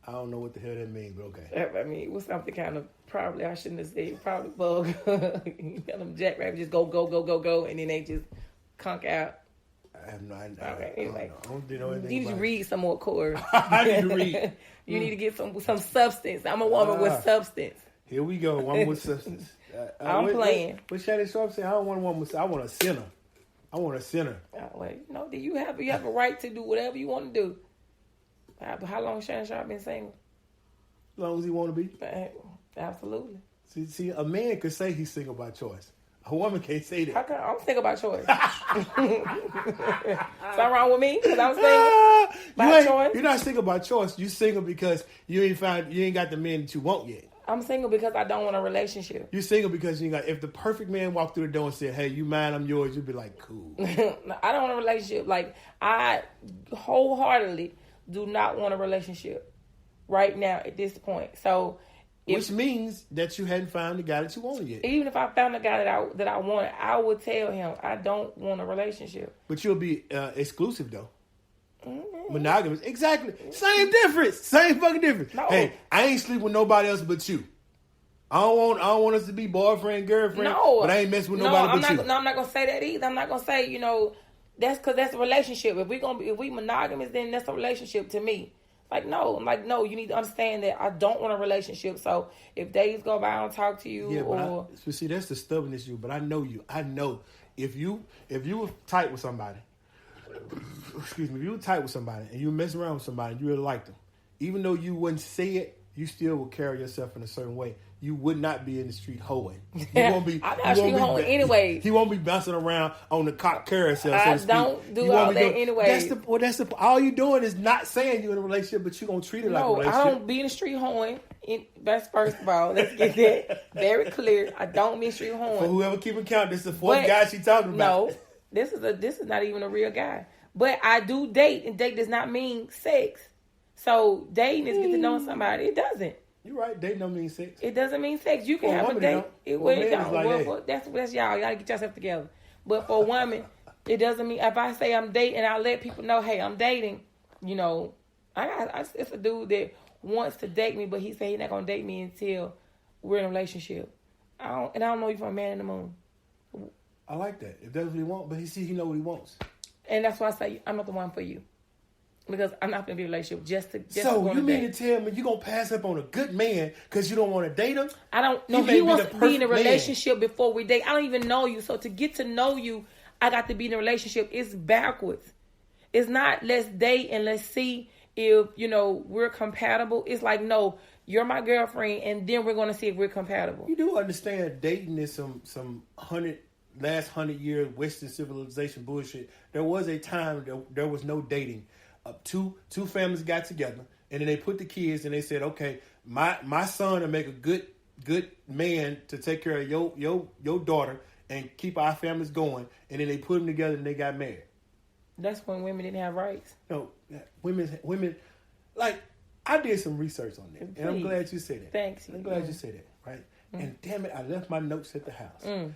I don't know what the hell that means, but okay. I mean, it was something kind of probably I shouldn't have said. Probably bug. Them jackrabbits just go, and then they just conk out. I have no idea. Okay, anyway. I don't know anything. You need to read some more, Corey. I need to read. You need to get some substance. I'm a woman with substance. Here we go, woman with substance. I'm playing. What Shannon Sharp said, I don't want a woman with. I want a sinner. I want a sinner. Wait, do you have a right to do whatever you want to do? How long Shannon Sharp been single? As long as he want to be. Absolutely. See, a man could say he's single by choice. A woman can't say that. I'm single by choice. Something wrong with me? Because I'm single by choice? You're not single by choice. You're single because you ain't got the man that you want yet. I'm single because I don't want a relationship. You're single because you got. If the perfect man walked through the door and said, "Hey, you mine, I'm yours," you'd be like, "Cool." I don't want a relationship. Like, I wholeheartedly do not want a relationship right now at this point. So, which means that you hadn't found the guy that you wanted yet. Even if I found the guy that I wanted, I would tell him I don't want a relationship. But you'll be exclusive though. Mm-hmm. Monogamous, exactly. Same difference. Same fucking difference. No. Hey, I ain't sleep with nobody else but you. I don't want us to be boyfriend, girlfriend. No, but I ain't messing with nobody but you. No, I'm not gonna say that either. I'm not gonna say that's because that's a relationship. If we monogamous, then that's a relationship to me. Like, no. I'm like, no, you need to understand that I don't want a relationship. So if days go by, I don't talk to you. So see, that's the stubbornness you. But I know you. I know if you were tight with somebody, excuse me, if you were tight with somebody and you were messing around with somebody and you really liked them, even though you wouldn't say it, you still would carry yourself in a certain way. You would not be in the street hoeing. You won't be. I'm not street hoeing anyway. He won't be bouncing around on the cock carousel. I don't do all that anyway. All you doing is not saying you're in a relationship, but you're gonna treat it like a relationship. I don't be in the street hoeing. That's first of all. Let's get that very clear. I don't be in street hoeing. For whoever keeping count, this is the fourth guy she talking about. No, this is not even a real guy. But I do date, and date does not mean sex. So dating is get to know somebody. It doesn't. You're right. Dating don't mean sex. It doesn't mean sex. You can have a date. It don't. That's y'all. Y'all get yourself together. But for a woman, it doesn't mean if I say I'm dating and I let people know, hey, I'm dating. You know, it's a dude that wants to date me, but he said he's not gonna date me until we're in a relationship. I don't know you from a man in the moon. I like that. If that's what he wants, but he know what he wants. And that's why I say I'm not the one for you. Because I'm not going to be in a relationship just to So you mean to tell me you're going to pass up on a good man because you don't want to date him? I don't know. He wants to be in a relationship before we date. I don't even know you. So to get to know you, I got to be in a relationship. It's backwards. It's not let's date and let's see if, we're compatible. It's like, no, you're my girlfriend and then we're going to see if we're compatible. You do understand dating is some last 100 years Western civilization bullshit. There was a time there was no dating. Two families got together and then they put the kids and they said, okay, my son will make a good man to take care of your daughter and keep our families going. And then they put them together and they got married. That's when women didn't have rights. No, women, like I did some research on that. Please. And I'm glad you said that. Thanks. I'm glad you said that, right? And damn it, I left my notes at the house. I'm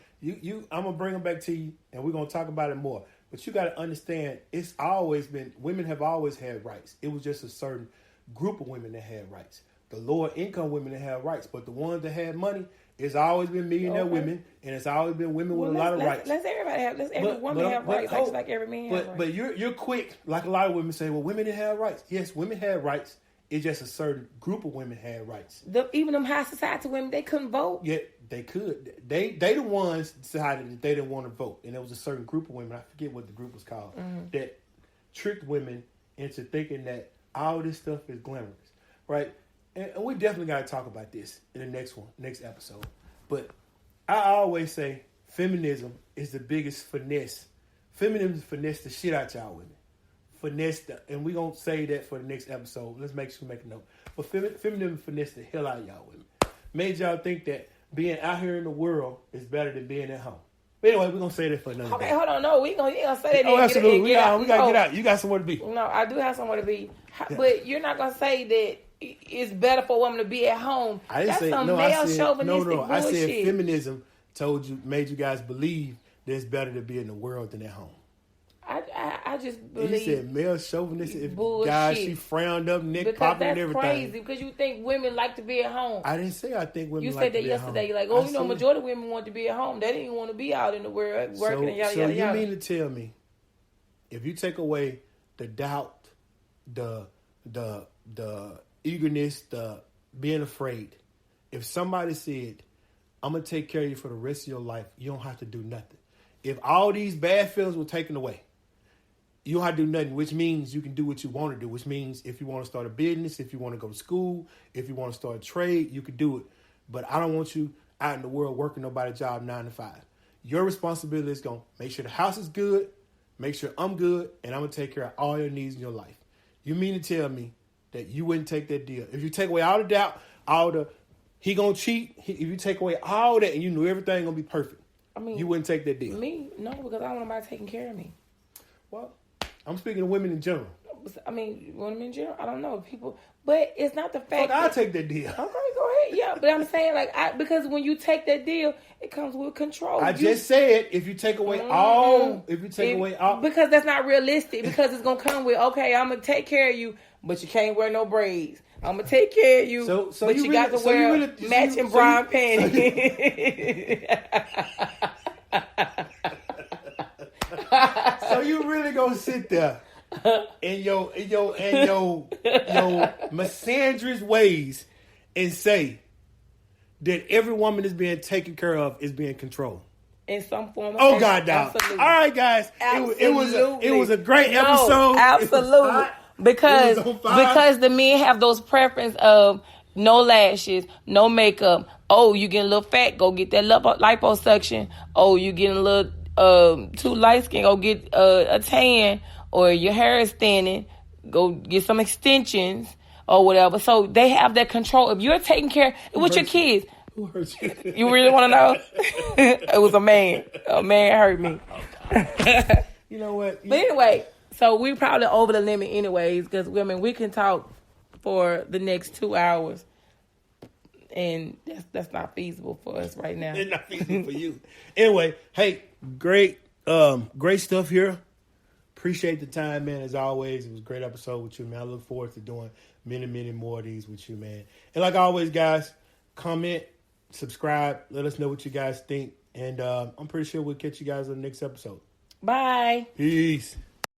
gonna bring them back to you and we're gonna talk about it more. But you got to understand, it's always been, women have always had rights. It was just a certain group of women that had rights. The lower income women that had rights. But the ones that had money, it's always been millionaire women. And it's always been women with a lot of rights. Let's every woman have rights. Like every man has rights. But you're quick, like a lot of women say, well, women didn't have rights. Yes, women had rights. It's just a certain group of women had rights. Even them high society women, they couldn't vote. Yeah, they could. They the ones decided that they didn't want to vote. And there was a certain group of women, I forget what the group was called, that tricked women into thinking that all this stuff is glamorous, right? And we definitely got to talk about this in the next episode. But I always say feminism is the biggest finesse. Feminism finesse the shit out y'all women. And we're going to say that for the next episode. Let's make sure we make a note. But feminism finesse the hell out of y'all women. Made y'all think that being out here in the world is better than being at home. But anyway, we're going to say that for another day. Okay, hold on. No, we going to say that. Oh, absolutely. We got to get out. You got somewhere to be. No, I do have somewhere to be. Yeah. But you're not going to say that it's better for a woman to be at home. I didn't say, chauvinistic bullshit. I said feminism made you guys believe that it's better to be in the world than at home. I just believe. You said male chauvinistic guys, she frowned up, neck popping and everything. That's crazy because you think women like to be at home. I didn't say I think women like to be at home. You said that yesterday. You're like, majority of women want to be at home. They didn't want to be out in the world working and yada, yada, yada. So you mean to tell me, if you take away the doubt, the eagerness, the being afraid, if somebody said, I'm going to take care of you for the rest of your life, you don't have to do nothing. If all these bad feelings were taken away, you don't have to do nothing, which means you can do what you want to do, which means if you want to start a business, if you want to go to school, if you want to start a trade, you can do it. But I don't want you out in the world working nobody's job 9 to 5. Your responsibility is going to make sure the house is good, make sure I'm good, and I'm going to take care of all your needs in your life. You mean to tell me that you wouldn't take that deal? If you take away all the doubt, he going to cheat, if you take away all that and you knew everything going to be perfect, you wouldn't take that deal? Me? No, because I don't want nobody taking care of me. Well, I'm speaking of women in general. I mean, women in general, I don't know. People, but it's not the fact. I'll take that deal. Okay, go ahead. Yeah, but I'm saying because when you take that deal, it comes with control. I just said if you take away all, because that's not realistic. Because it's gonna come with I'm gonna take care of you, but you can't wear no braids. I'm gonna take care of you, but you got to wear matching brown panties. So you really gonna sit there in your misandrous ways and say that every woman is being taken care of is being controlled in some form. Oh God, dog! All right, guys, it was a great episode. Absolutely, because the men have those preference of no lashes, no makeup. Oh, you getting a little fat? Go get that liposuction. Oh, you getting a little too light skin? Go get a tan. Or your hair is thinning, go get some extensions or whatever. So they have that control. If you're taking care with your kids. Who hurt you? You really want to know? It was a man. A man hurt me. You know what? But anyway, so we probably over the limit anyways, because we can talk for the next 2 hours. And that's not feasible for us right now. It's not feasible for you. Anyway, hey, great stuff here. Appreciate the time, man, as always. It was a great episode with you, man. I look forward to doing many, many more of these with you, man. And like always, guys, comment, subscribe. Let us know what you guys think. And I'm pretty sure we'll catch you guys on the next episode. Bye. Peace.